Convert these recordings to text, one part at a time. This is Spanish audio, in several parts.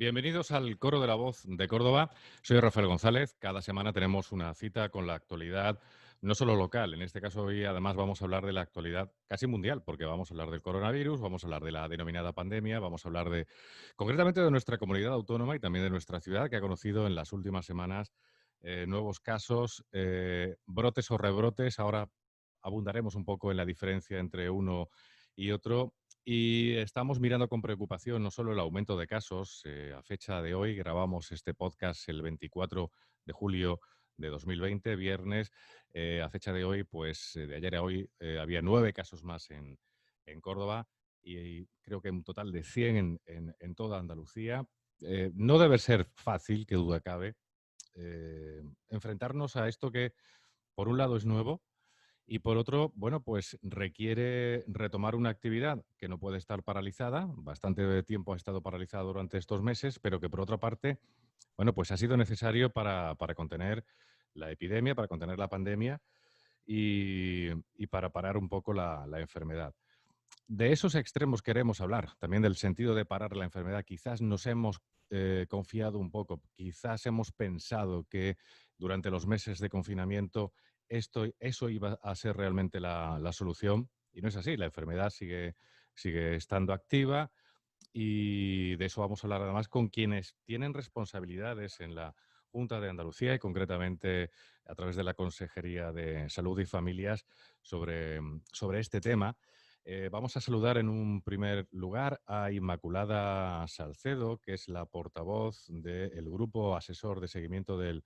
Bienvenidos al Coro de la Voz de Córdoba. Soy Rafael González. Cada semana tenemos una cita con la actualidad, no solo local. En este caso, hoy además vamos a hablar de la actualidad casi mundial, porque vamos a hablar del coronavirus, vamos a hablar de la denominada pandemia, vamos a hablar concretamente de nuestra comunidad autónoma y también de nuestra ciudad, que ha conocido en las últimas semanas nuevos casos, brotes o rebrotes. Ahora abundaremos un poco en la diferencia entre uno y otro. Y estamos mirando con preocupación no solo el aumento de casos. A fecha de hoy, grabamos este podcast el 24 de julio de 2020, viernes. A fecha de hoy, pues de ayer a hoy, había 9 casos más en Córdoba y creo que un total de 100 en toda Andalucía. No debe ser fácil, que duda cabe, enfrentarnos a esto que, por un lado, es nuevo, y por otro, bueno, pues requiere retomar una actividad que no puede estar paralizada. Bastante tiempo ha estado paralizada durante estos meses, pero que por otra parte, bueno, pues ha sido necesario para contener la epidemia, para contener la pandemia y para parar un poco la enfermedad. De esos extremos queremos hablar, también del sentido de parar la enfermedad. Quizás nos hemos confiado un poco, quizás hemos pensado que durante los meses de confinamiento eso iba a ser realmente la solución, y no es así. La enfermedad sigue estando activa, y de eso vamos a hablar además con quienes tienen responsabilidades en la Junta de Andalucía y concretamente a través de la Consejería de Salud y Familias sobre este tema. Vamos a saludar en un primer lugar a Inmaculada Salcedo, que es la portavoz del Grupo Asesor de Seguimiento del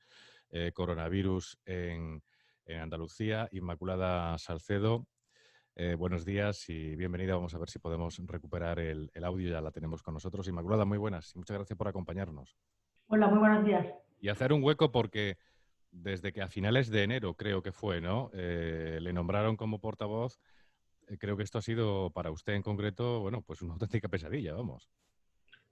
Coronavirus en Andalucía. Inmaculada Salcedo, buenos días y bienvenida. Vamos a ver si podemos recuperar el audio. Ya la tenemos con nosotros. Inmaculada, muy buenas y muchas gracias por acompañarnos. Hola, muy buenos días. Y hacer un hueco porque desde que a finales de enero, creo que fue, ¿no? Le nombraron como portavoz. Creo que esto ha sido para usted en concreto, bueno, pues una auténtica pesadilla, vamos.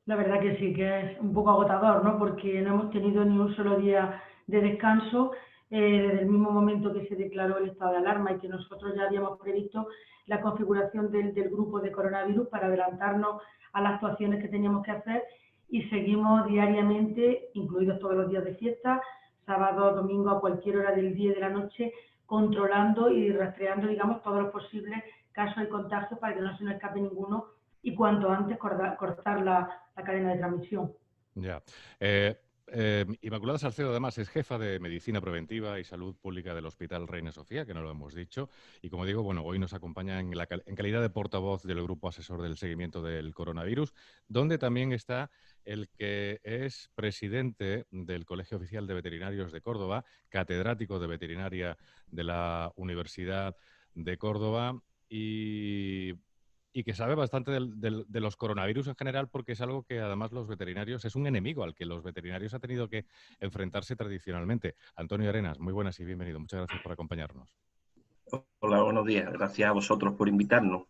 La verdad que sí, que es un poco agotador, ¿no? Porque no hemos tenido ni un solo día de descanso desde el mismo momento que se declaró el estado de alarma y que nosotros ya habíamos previsto la configuración del grupo de coronavirus para adelantarnos a las actuaciones que teníamos que hacer y seguimos diariamente, incluidos todos los días de fiesta, sábado, domingo, a cualquier hora del día y de la noche, controlando y rastreando, digamos, todos los posibles casos de contagio para que no se nos escape ninguno y cuanto antes cortar la cadena de transmisión. Ya. Inmaculada Salcedo, además, es jefa de Medicina Preventiva y Salud Pública del Hospital Reina Sofía, que no lo hemos dicho. Y como digo, bueno, hoy nos acompaña en calidad de portavoz del Grupo Asesor del Seguimiento del Coronavirus, donde también está el que es presidente del Colegio Oficial de Veterinarios de Córdoba, catedrático de veterinaria de la Universidad de Córdoba y que sabe bastante de los coronavirus en general, porque es algo que además los veterinarios, es un enemigo al que los veterinarios han tenido que enfrentarse tradicionalmente. Antonio Arenas, muy buenas y bienvenido. Muchas gracias por acompañarnos. Hola, buenos días. Gracias a vosotros por invitarnos.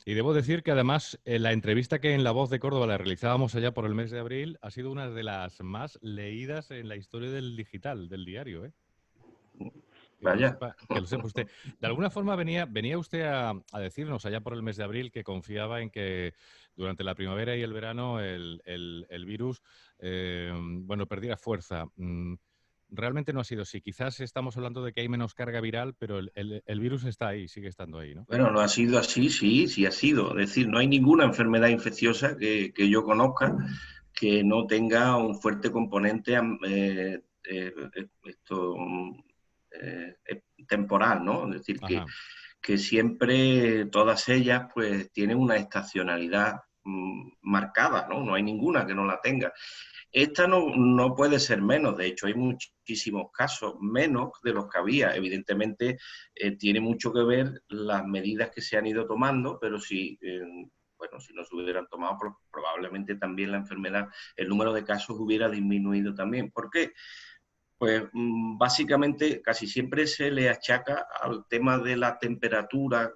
Y debo decir que además la entrevista que en La Voz de Córdoba la realizábamos allá por el mes de abril ha sido una de las más leídas en la historia del digital, del diario, ¿eh? Vaya. Que lo sepa usted. De alguna forma venía usted a decirnos allá por el mes de abril que confiaba en que durante la primavera y el verano el virus bueno, perdiera fuerza. Realmente no ha sido así. Quizás estamos hablando de que hay menos carga viral, pero el virus está ahí, sigue estando ahí, ¿no? Bueno, no ha sido así, sí ha sido. Es decir, no hay ninguna enfermedad infecciosa que yo conozca que no tenga un fuerte componente esto, temporal, ¿no? Es decir, Ajá. que siempre todas ellas pues tienen una estacionalidad marcada, ¿no? No hay ninguna que no la tenga. Esta no puede ser menos, de hecho hay muchísimos casos, menos de los que había. Evidentemente tiene mucho que ver las medidas que se han ido tomando, pero bueno, si no se hubieran tomado, probablemente también la enfermedad, el número de casos hubiera disminuido también. ¿Por qué? Pues básicamente casi siempre se le achaca al tema de la temperatura,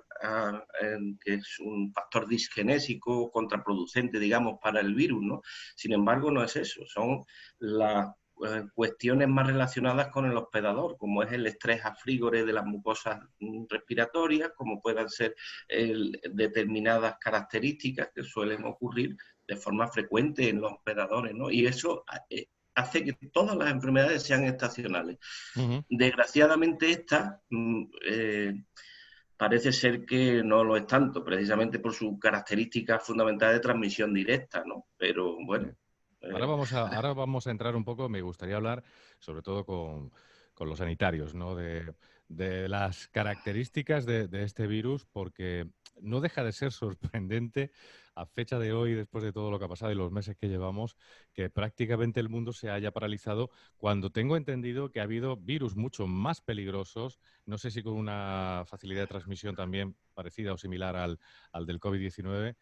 que es un factor disgenésico contraproducente, digamos, para el virus, ¿no? Sin embargo, no es eso, son las cuestiones más relacionadas con el hospedador, como es el estrés afrígore de las mucosas respiratorias, como puedan ser determinadas características que suelen ocurrir de forma frecuente en los hospedadores, ¿no? Y eso hace que todas las enfermedades sean estacionales. Desgraciadamente esta parece ser que no lo es tanto, precisamente por su característica fundamental de transmisión directa, ¿no? Pero bueno. Ahora vamos a entrar un poco, me gustaría hablar sobre todo con los sanitarios, ¿no? De las características de este virus, porque no deja de ser sorprendente a fecha de hoy, después de todo lo que ha pasado y los meses que llevamos, que prácticamente el mundo se haya paralizado, cuando tengo entendido que ha habido virus mucho más peligrosos, no sé si con una facilidad de transmisión también parecida o similar al del COVID-19,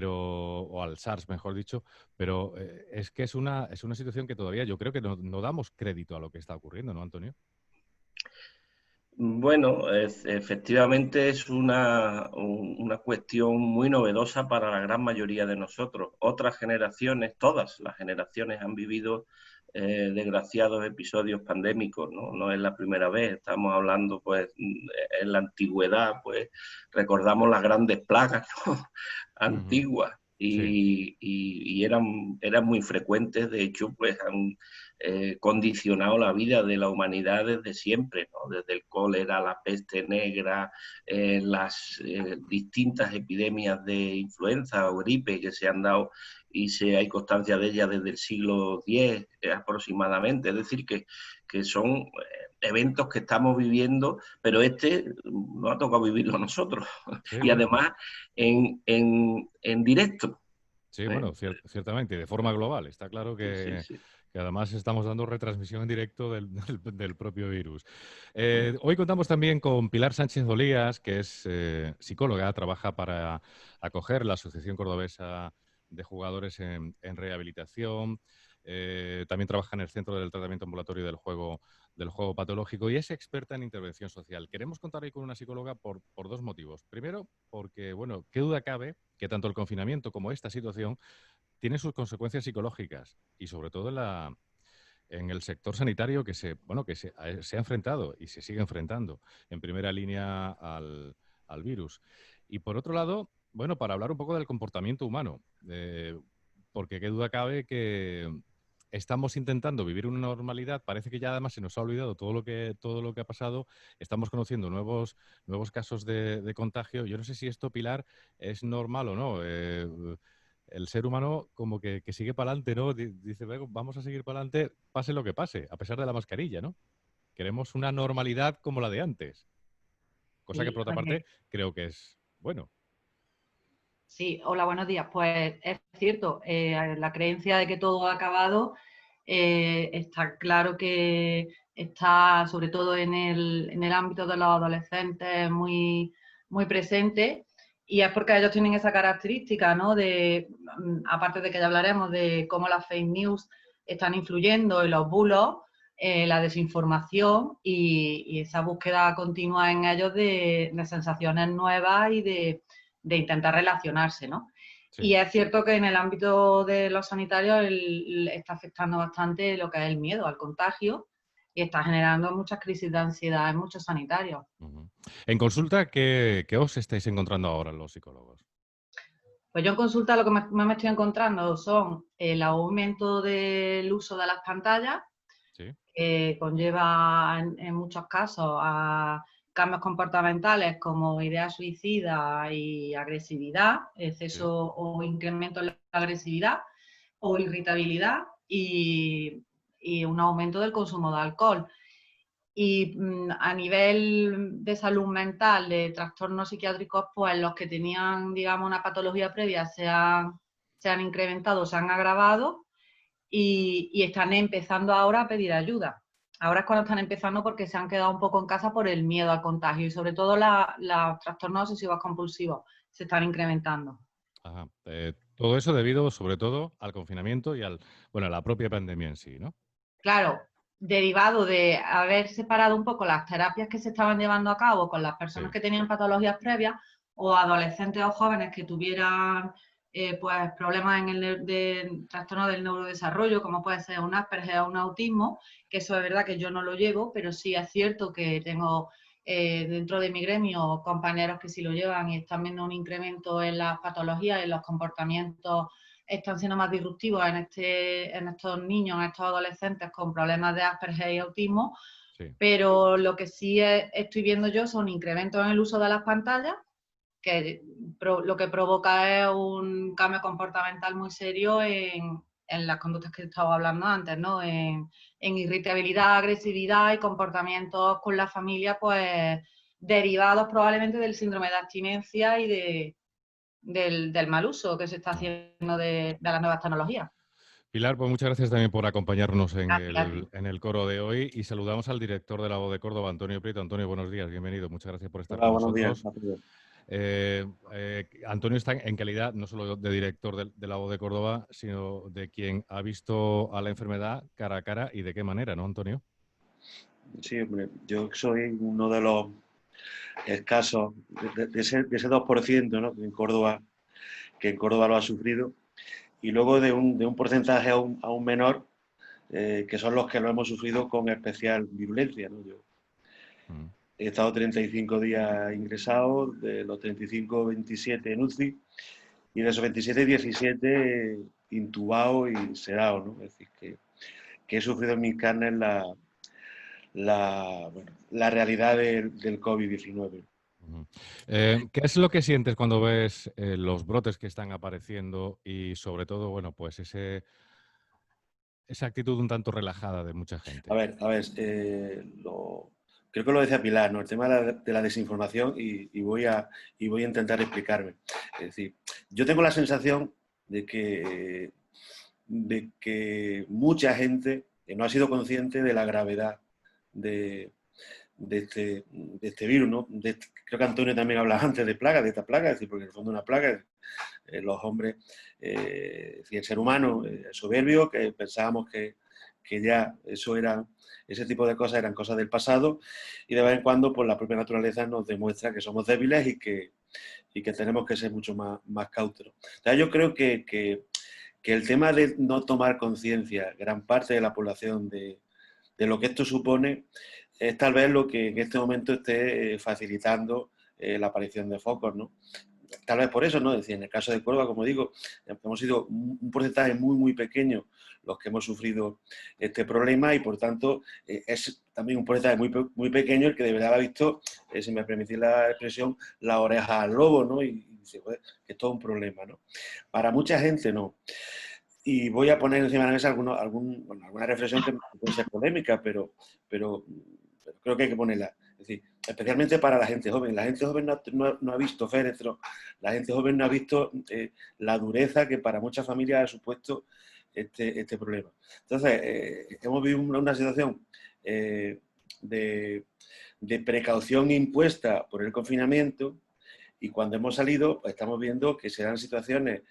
o al SARS, mejor dicho, pero es que es una situación que todavía yo creo que no damos crédito a lo que está ocurriendo, ¿no, Antonio? Bueno, efectivamente es una cuestión muy novedosa para la gran mayoría de nosotros. Otras generaciones, todas las generaciones han vivido desgraciados episodios pandémicos, ¿no? No es la primera vez, estamos hablando pues en la antigüedad, pues recordamos las grandes plagas, ¿no? Antiguas. Sí. Y eran muy frecuentes, de hecho, pues han condicionado la vida de la humanidad desde siempre, ¿no? Desde el cólera, la peste negra, las distintas epidemias de influenza o gripe que se han dado y hay constancia de ellas desde el siglo X aproximadamente. Es decir, que son eventos que estamos viviendo, pero no ha tocado vivirlo a nosotros. Sí, Y bueno. además en directo. Sí, bueno, ciertamente, de forma global. Está claro que además estamos dando retransmisión en directo del propio virus. Hoy contamos también con Pilar Sánchez Olías, que es psicóloga, trabaja para acoger la Asociación Cordobesa de Jugadores en Rehabilitación. También trabaja en el Centro del Tratamiento Ambulatorio del Juego Patológico y es experta en intervención social. Queremos contar hoy con una psicóloga por dos motivos. Primero, porque, bueno, qué duda cabe que tanto el confinamiento como esta situación tiene sus consecuencias psicológicas y sobre todo en el sector sanitario que se ha enfrentado y se sigue enfrentando en primera línea al virus. Y por otro lado, bueno, para hablar un poco del comportamiento humano, porque qué duda cabe que estamos intentando vivir una normalidad, parece que ya además se nos ha olvidado todo lo que ha pasado, estamos conociendo nuevos casos de contagio. Yo no sé si esto, Pilar, es normal o no. El ser humano como que sigue para adelante, ¿no? Dice, vamos a seguir para adelante, pase lo que pase, a pesar de la mascarilla, ¿no? Queremos una normalidad como la de antes. Cosa que, por otra parte, creo que es bueno. Sí, hola, buenos días. Pues es cierto, la creencia de que todo ha acabado está claro que está, sobre todo en el ámbito de los adolescentes, muy, muy presente. Y es porque ellos tienen esa característica, ¿no? Aparte de que ya hablaremos de cómo las fake news están influyendo en los bulos, la desinformación y esa búsqueda continua en ellos de sensaciones nuevas y de intentar relacionarse, ¿no? Sí. Y es cierto que en el ámbito de los sanitarios está afectando bastante lo que es el miedo al contagio y está generando muchas crisis de ansiedad en muchos sanitarios. En consulta, ¿qué os estáis encontrando ahora los psicólogos? Pues yo en consulta lo que más me estoy encontrando son el aumento del uso de las pantallas, ¿sí? Que conlleva en muchos casos a cambios comportamentales como ideas suicidas y agresividad, exceso sí. O incremento en la agresividad o irritabilidad y un aumento del consumo de alcohol. Y a nivel de salud mental, de trastornos psiquiátricos, pues los que tenían, digamos, una patología previa se han incrementado, se han agravado y están empezando ahora a pedir ayuda. Ahora es cuando están empezando porque se han quedado un poco en casa por el miedo al contagio y sobre todo los trastornos obsesivos compulsivos se están incrementando. Ajá. Todo eso debido sobre todo al confinamiento y a la propia pandemia en sí, ¿no? Claro, derivado de haber separado un poco las terapias que se estaban llevando a cabo con las personas sí. que tenían patologías previas o adolescentes o jóvenes que tuvieran pues problemas en el trastorno del neurodesarrollo, como puede ser un Asperger o un autismo, que eso es verdad que yo no lo llevo, pero sí es cierto que tengo dentro de mi gremio compañeros que sí lo llevan y están viendo un incremento en las patologías, en los comportamientos, están siendo más disruptivos en estos niños, en estos adolescentes con problemas de Asperger y autismo, sí. Pero lo que sí estoy viendo yo son incrementos en el uso de las pantallas, que lo que provoca es un cambio comportamental muy serio en las conductas que estaba hablando antes, ¿no? En irritabilidad, agresividad y comportamientos con la familia, pues derivados probablemente del síndrome de abstinencia y del mal uso que se está haciendo de las nuevas tecnologías. Pilar, pues muchas gracias también por acompañarnos en el coro de hoy y saludamos al director de la voz de Córdoba, Antonio Prieto. Antonio, buenos días, bienvenido. Muchas gracias por estar con nosotros. Buenos días. Antonio está en calidad no solo de director de la voz de Córdoba, sino de quien ha visto a la enfermedad cara a cara y de qué manera, ¿no, Antonio? Sí, hombre, yo soy uno de los escasos, de ese 2%, ¿no? que en Córdoba lo ha sufrido, y luego de un porcentaje aún menor, que son los que lo hemos sufrido con especial virulencia, ¿no? Yo he estado 35 días ingresado, de los 35, 27 en UCI, y de esos 27, 17 intubado y sedado, ¿no? Es decir, que he sufrido en mis carnes la realidad del COVID-19. ¿Qué es lo que sientes cuando ves los brotes que están apareciendo y sobre todo, bueno, pues esa actitud un tanto relajada de mucha gente? A ver, creo que lo decía Pilar, ¿no? El tema de la desinformación y voy a intentar explicarme. Es decir, yo tengo la sensación de que mucha gente no ha sido consciente de la gravedad de este virus, ¿no? Creo que Antonio también hablaba antes de plaga, de esta plaga, es decir, porque en el fondo una plaga, los hombres, el ser humano es soberbio, que pensábamos que ya ese tipo de cosas eran cosas del pasado, y de vez en cuando pues la propia naturaleza nos demuestra que somos débiles y que tenemos que ser mucho más cautos. O sea, yo creo que el tema de no tomar conciencia, gran parte de la población, de lo que esto supone, es tal vez lo que en este momento esté facilitando la aparición de focos, ¿no? Tal vez por eso, ¿no? Es decir, en el caso de Córdoba, como digo, hemos sido un porcentaje muy, muy pequeño los que hemos sufrido este problema y, por tanto, es también un porcentaje muy, muy pequeño el que de verdad ha visto, si me permitís la expresión, la oreja al lobo, ¿no? Y dice, pues, que es todo un problema, ¿no? Para mucha gente, no. Y voy a poner encima de la mesa alguna reflexión que puede ser polémica, pero creo que hay que ponerla. Es decir, especialmente para la gente joven. La gente joven no ha visto féretro, la gente joven no ha visto la dureza que para muchas familias ha supuesto este problema. Entonces, hemos vivido una situación de precaución impuesta por el confinamiento, y cuando hemos salido, pues estamos viendo que se dan situaciones,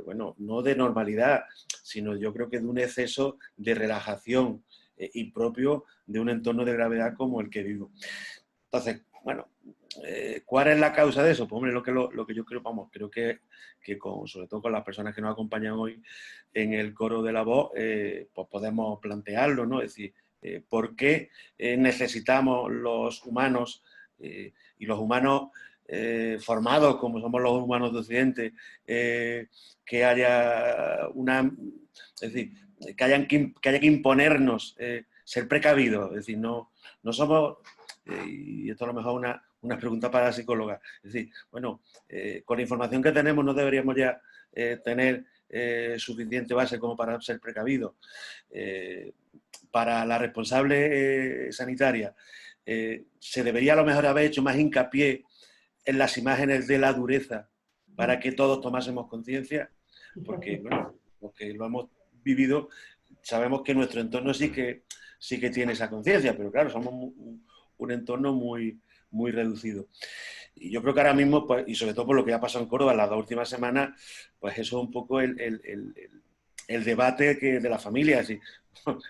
bueno, no de normalidad, sino yo creo que de un exceso de relajación impropio de un entorno de gravedad como el que vivo. Entonces, bueno, ¿cuál es la causa de eso? Pues hombre, lo que yo creo, vamos, creo que sobre todo con las personas que nos acompañan hoy en el coro de la voz, pues podemos plantearlo, ¿no? Es decir, ¿por qué necesitamos los humanos y los humanos formados como somos los humanos de Occidente, que haya es decir, que haya que imponernos ser precavidos? Es decir, no somos, y esto a lo mejor una pregunta para la psicóloga, es decir, bueno, con la información que tenemos no deberíamos ya tener suficiente base como para ser precavidos. Para la responsable sanitaria, se debería a lo mejor haber hecho más hincapié en las imágenes de la dureza para que todos tomásemos conciencia, porque, bueno, los que lo hemos vivido sabemos que nuestro entorno sí que tiene esa conciencia, pero claro, somos un entorno muy, muy reducido. Y yo creo que ahora mismo, pues, y sobre todo por lo que ha pasado en Córdoba en las 2 últimas semanas, pues eso es un poco el debate de la familia. Es decir,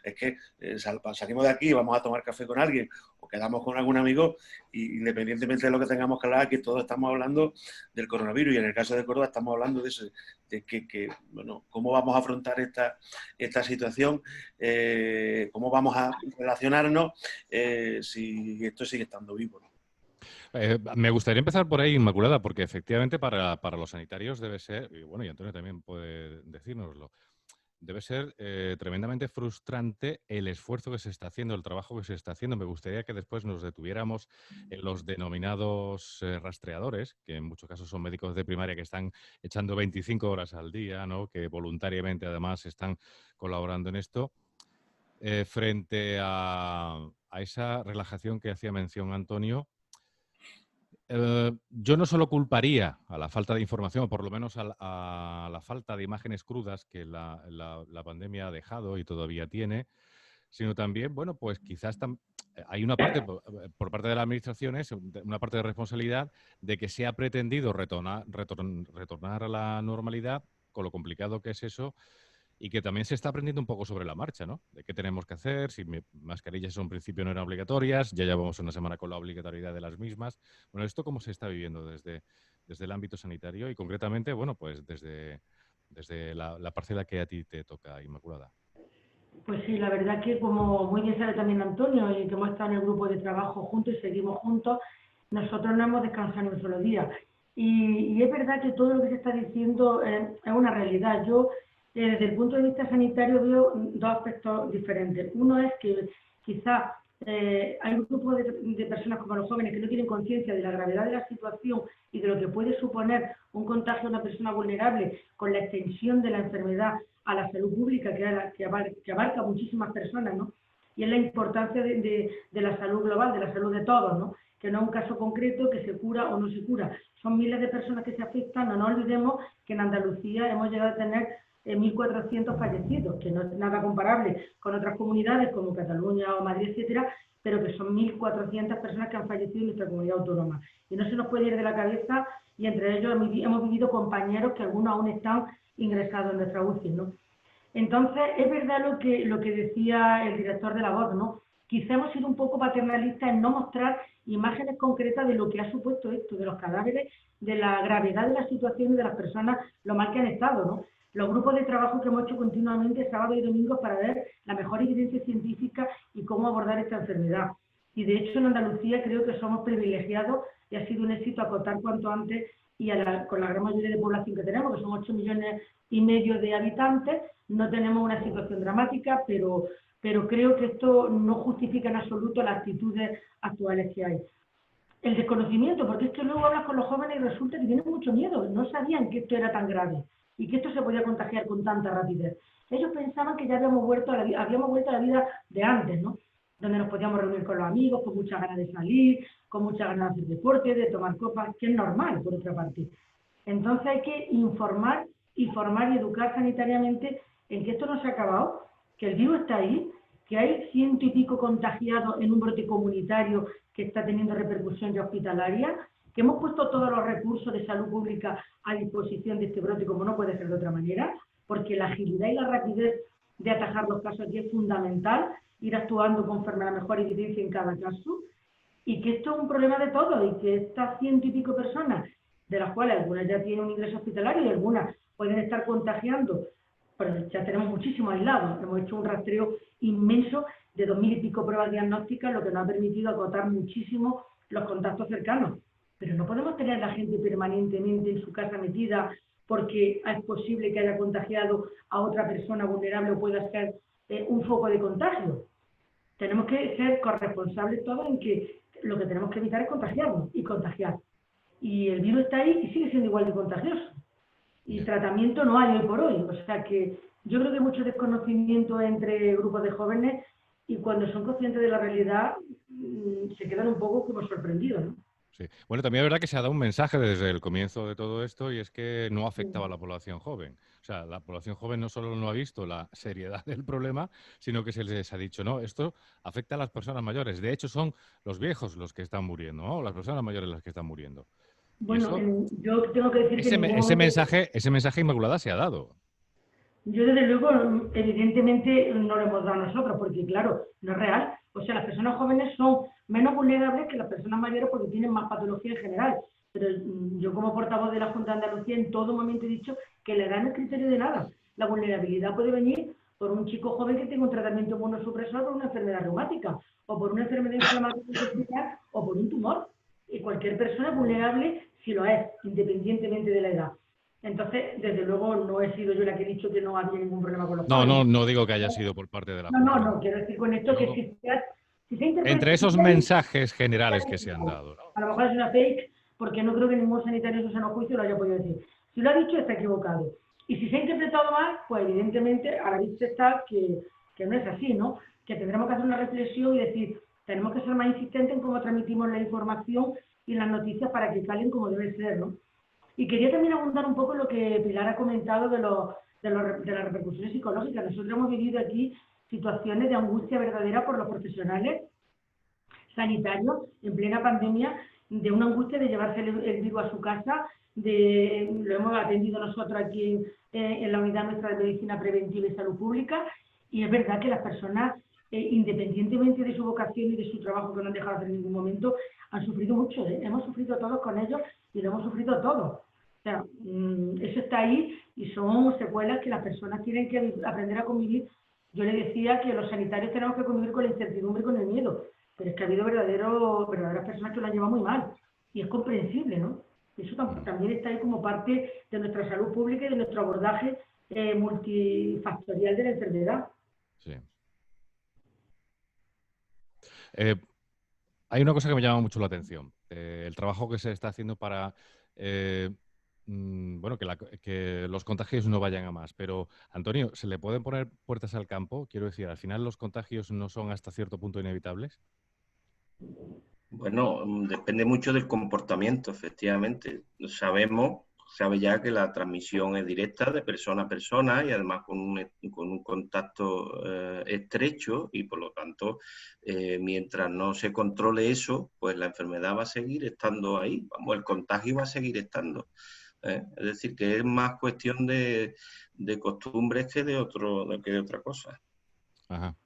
es que salimos de aquí, vamos a tomar café con alguien o quedamos con algún amigo, y independientemente de lo que tengamos que hablar, aquí todos estamos hablando del coronavirus, y en el caso de Córdoba estamos hablando de eso, de que bueno, cómo vamos a afrontar esta situación, cómo vamos a relacionarnos si esto sigue estando vivo, ¿no? Me gustaría empezar por ahí, Inmaculada, porque efectivamente para los sanitarios debe ser, y bueno, y Antonio también puede decírnoslo, debe ser tremendamente frustrante el esfuerzo que se está haciendo, el trabajo que se está haciendo. Me gustaría que después nos detuviéramos en los denominados rastreadores, que en muchos casos son médicos de primaria que están echando 25 horas al día, ¿no? Que voluntariamente además están colaborando en esto, frente a esa relajación que hacía mención Antonio. Yo no solo culparía a la falta de información, o por lo menos a la falta de imágenes crudas que la pandemia ha dejado y todavía tiene, sino también, bueno, pues quizás hay una parte por parte de las administraciones, una parte de responsabilidad de que se ha pretendido retornar a la normalidad, con lo complicado que es eso, y que también se está aprendiendo un poco sobre la marcha, ¿no? De qué tenemos que hacer, si mascarillas en un principio no eran obligatorias, ya llevamos una semana con la obligatoriedad de las mismas. Bueno, ¿esto cómo se está viviendo desde el ámbito sanitario y concretamente, bueno, pues desde la parcela que a ti te toca, Inmaculada? Pues sí, la verdad que, como muy bien sabe también Antonio, y que hemos estado en el grupo de trabajo juntos y seguimos juntos, nosotros no hemos descansado ni un solo día. Y es verdad que todo lo que se está diciendo es una realidad. Yo, desde el punto de vista sanitario, veo dos aspectos diferentes. Uno es que quizás hay un grupo de personas como los jóvenes que no tienen conciencia de la gravedad de la situación y de lo que puede suponer un contagio a una persona vulnerable con la extensión de la enfermedad a la salud pública, que abarca muchísimas personas, ¿no? Y es la importancia de la salud global, de la salud de todos, ¿no? Que no es un caso concreto que se cura o no se cura. Son miles de personas que se afectan. No nos olvidemos que en Andalucía hemos llegado a tener 1.400 fallecidos, que no es nada comparable con otras comunidades como Cataluña o Madrid, etcétera, pero que son 1.400 personas que han fallecido en nuestra comunidad autónoma. Y no se nos puede ir de la cabeza, y entre ellos hemos vivido compañeros que algunos aún están ingresados en nuestra UCI, ¿no? Entonces, es verdad lo que decía el director de La Voz, ¿no? Quizá hemos sido un poco paternalistas en no mostrar imágenes concretas de lo que ha supuesto esto, de los cadáveres, de la gravedad de la situación y de las personas, lo mal que han estado, ¿no? Los grupos de trabajo que hemos hecho continuamente sábado y domingo para ver la mejor evidencia científica y cómo abordar esta enfermedad. Y de hecho en Andalucía creo que somos privilegiados y ha sido un éxito acotar cuanto antes, y con la gran mayoría de población que tenemos, que son 8,5 millones de habitantes, no tenemos una situación dramática, pero creo que esto no justifica en absoluto las actitudes actuales que hay. El desconocimiento, porque es que luego hablas con los jóvenes y resulta que tienen mucho miedo, no sabían que esto era tan grave y que esto se podía contagiar con tanta rapidez. Ellos pensaban que ya habíamos vuelto a la vida de antes, ¿no? Donde nos podíamos reunir con los amigos, con muchas ganas de salir, con muchas ganas de hacer deporte, de tomar copas, que es normal, por otra parte. Entonces hay que informar y formar y educar sanitariamente en que esto no se ha acabado, que el virus está ahí, que hay 100 y pico contagiados en un brote comunitario que está teniendo repercusión ya hospitalaria, que hemos puesto todos los recursos de salud pública a disposición de este brote, como no puede ser de otra manera, porque la agilidad y la rapidez de atajar los casos aquí es fundamental, ir actuando conforme a la mejor evidencia en cada caso, y que esto es un problema de todos, y que estas 100 y pico personas, de las cuales algunas ya tienen un ingreso hospitalario y algunas pueden estar contagiando, pero ya tenemos muchísimos aislados. Hemos hecho un rastreo inmenso de 2.000 y pico pruebas diagnósticas, lo que nos ha permitido acotar muchísimo los contactos cercanos. Pero no podemos tener a la gente permanentemente en su casa metida porque es posible que haya contagiado a otra persona vulnerable o pueda ser un foco de contagio. Tenemos que ser corresponsables todos en que lo que tenemos que evitar es contagiarnos y contagiar. Y el virus está ahí y sigue siendo igual de contagioso. Y tratamiento no hay hoy por hoy. O sea que yo creo que hay mucho desconocimiento entre grupos de jóvenes, y cuando son conscientes de la realidad se quedan un poco como sorprendidos, ¿no? Sí. Bueno, también es verdad que se ha dado un mensaje desde el comienzo de todo esto, y es que no afectaba a la población joven. O sea, la población joven no solo no ha visto la seriedad del problema, sino que se les ha dicho, no, esto afecta a las personas mayores. De hecho, son los viejos los que están muriendo, ¿no? Las personas mayores las que están muriendo. Bueno, yo tengo que decir que ese mensaje, Inmaculada, se ha dado. Yo desde luego, evidentemente, no lo hemos dado nosotros, porque claro, no es real. O sea, las personas jóvenes son menos vulnerables que las personas mayores porque tienen más patología en general. Pero yo como portavoz de la Junta de Andalucía en todo momento he dicho que la edad no es criterio de nada. La vulnerabilidad puede venir por un chico joven que tenga un tratamiento inmunosupresor por una enfermedad reumática, o por una enfermedad inflamatoria o por un tumor. Y cualquier persona es vulnerable si lo es, independientemente de la edad. Entonces, desde luego, no he sido yo la que he dicho que no había ningún problema con los padres. No digo que haya sido por parte de la No, Junta. no, quiero decir con esto que si se interpreta... Entre esos mensajes generales que se han dado, ¿no? A lo mejor es una fake, porque no creo que ningún sanitario en su sano juicio lo haya podido decir. Si lo ha dicho, está equivocado. Y si se ha interpretado mal, pues evidentemente a la vista está que no es así, ¿no? Que tendremos que hacer una reflexión y decir, tenemos que ser más insistentes en cómo transmitimos la información y las noticias para que calen como debe ser, ¿no? Y quería también abundar un poco en lo que Pilar ha comentado de las repercusiones psicológicas. Nosotros hemos vivido aquí situaciones de angustia verdadera por los profesionales sanitarios en plena pandemia, de una angustia de llevarse el virus a su casa, lo hemos atendido nosotros aquí en la unidad nuestra de medicina preventiva y salud pública, y es verdad que las personas, independientemente de su vocación y de su trabajo, que no han dejado de hacer en ningún momento, han sufrido mucho, hemos sufrido todos con ellos y lo hemos sufrido todos. O sea, eso está ahí y son secuelas que las personas tienen que aprender a convivir. Yo le decía que los sanitarios tenemos que convivir con la incertidumbre y con el miedo, pero es que ha habido verdaderas personas que lo han llevado muy mal y es comprensible, ¿no? Eso también está ahí como parte de nuestra salud pública y de nuestro abordaje multifactorial de la enfermedad. Sí. Hay una cosa que me llama mucho la atención. El trabajo que se está haciendo para bueno, que los contagios no vayan a más. Pero, Antonio, ¿se le pueden poner puertas al campo? Quiero decir, ¿al final los contagios no son hasta cierto punto inevitables? Bueno, depende mucho del comportamiento, efectivamente. Sabe ya que la transmisión es directa de persona a persona y además con un contacto estrecho y por lo tanto, mientras no se controle eso, pues la enfermedad va a seguir estando ahí, vamos, el contagio va a seguir estando. Es decir, que es más cuestión de costumbres que de otra cosa. Ajá.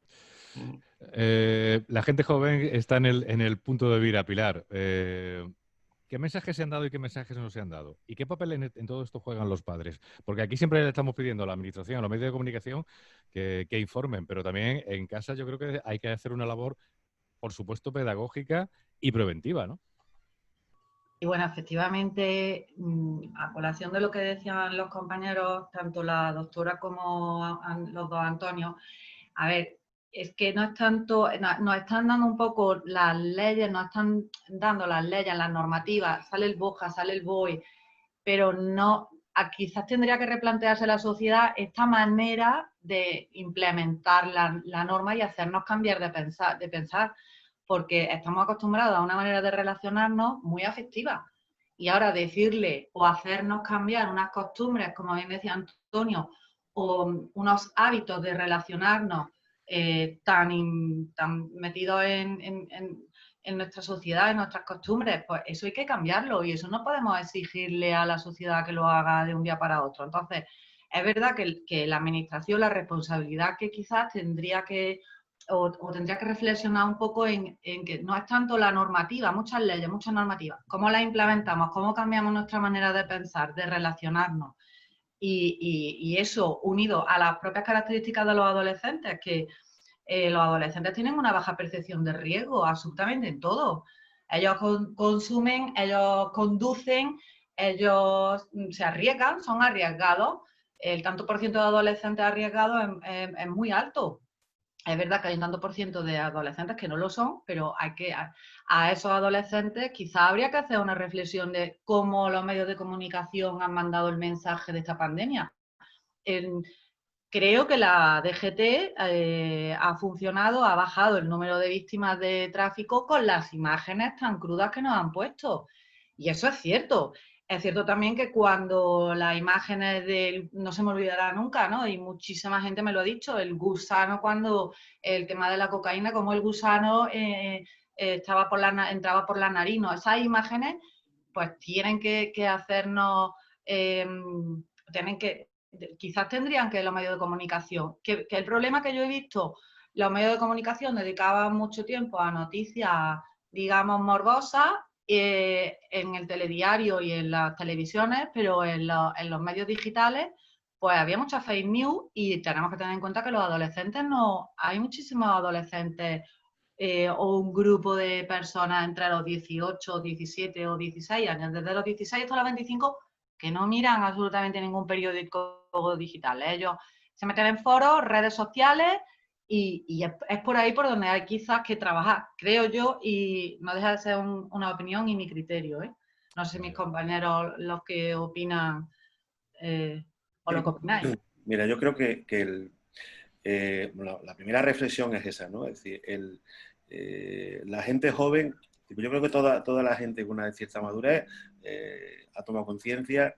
La gente joven está en el punto de vida, Pilar. ¿Qué mensajes se han dado y qué mensajes no se han dado? ¿Y qué papel en todo esto juegan los padres? Porque aquí siempre le estamos pidiendo a la administración, a los medios de comunicación, que informen, pero también en casa yo creo que hay que hacer una labor, por supuesto, pedagógica y preventiva, ¿no? Y bueno, efectivamente, a colación de lo que decían los compañeros, tanto la doctora como los dos Antonios, a ver, es que no es tanto, nos están dando un poco las leyes, nos están dando las leyes, las normativas, sale el BOJA, sale el BOE, pero no, quizás tendría que replantearse la sociedad esta manera de implementar la norma y hacernos cambiar de pensar, porque estamos acostumbrados a una manera de relacionarnos muy afectiva. Y ahora decirle o hacernos cambiar unas costumbres, como bien decía Antonio, o unos hábitos de relacionarnos tan metidos en nuestra sociedad, en nuestras costumbres, pues eso hay que cambiarlo y eso no podemos exigirle a la sociedad que lo haga de un día para otro. Entonces, es verdad que la administración, la responsabilidad que quizás tendría que reflexionar un poco en que no es tanto la normativa, muchas leyes, muchas normativas, cómo las implementamos, cómo cambiamos nuestra manera de pensar, de relacionarnos. Y eso unido a las propias características de los adolescentes, que los adolescentes tienen una baja percepción de riesgo absolutamente en todo. Ellos consumen, ellos conducen, ellos se arriesgan, son arriesgados. El tanto por ciento de adolescentes arriesgados es muy alto. Es verdad que hay un tanto por ciento de adolescentes que no lo son, pero hay que a esos adolescentes quizá habría que hacer una reflexión de cómo los medios de comunicación han mandado el mensaje de esta pandemia. Creo que la DGT ha funcionado, ha bajado el número de víctimas de tráfico con las imágenes tan crudas que nos han puesto. Y eso es cierto. Es cierto también que cuando las imágenes no se me olvidará nunca, ¿no? Y muchísima gente me lo ha dicho, el gusano cuando el tema de la cocaína, como el gusano entraba por la nariz, ¿no? Esas imágenes pues tienen que hacernos, tienen que quizás tendrían que los medios de comunicación, que el problema que yo he visto, los medios de comunicación dedicaban mucho tiempo a noticias, digamos, morbosas, en el telediario y en las televisiones, pero en los medios digitales, pues había mucha fake news y tenemos que tener en cuenta que los adolescentes hay muchísimos adolescentes o un grupo de personas entre los 18, 17 o 16 años, desde los 16 hasta los 25, que no miran absolutamente ningún periódico digital. Ellos se meten en foros, redes sociales y es por ahí por donde hay quizás que trabajar, creo yo, y no deja de ser una opinión y mi criterio, ¿eh? No sé mis compañeros los que opinan o lo que opináis. Mira, yo creo que la primera reflexión es esa, ¿no? Es decir, la gente joven, yo creo que toda la gente con una cierta madurez ha tomado conciencia,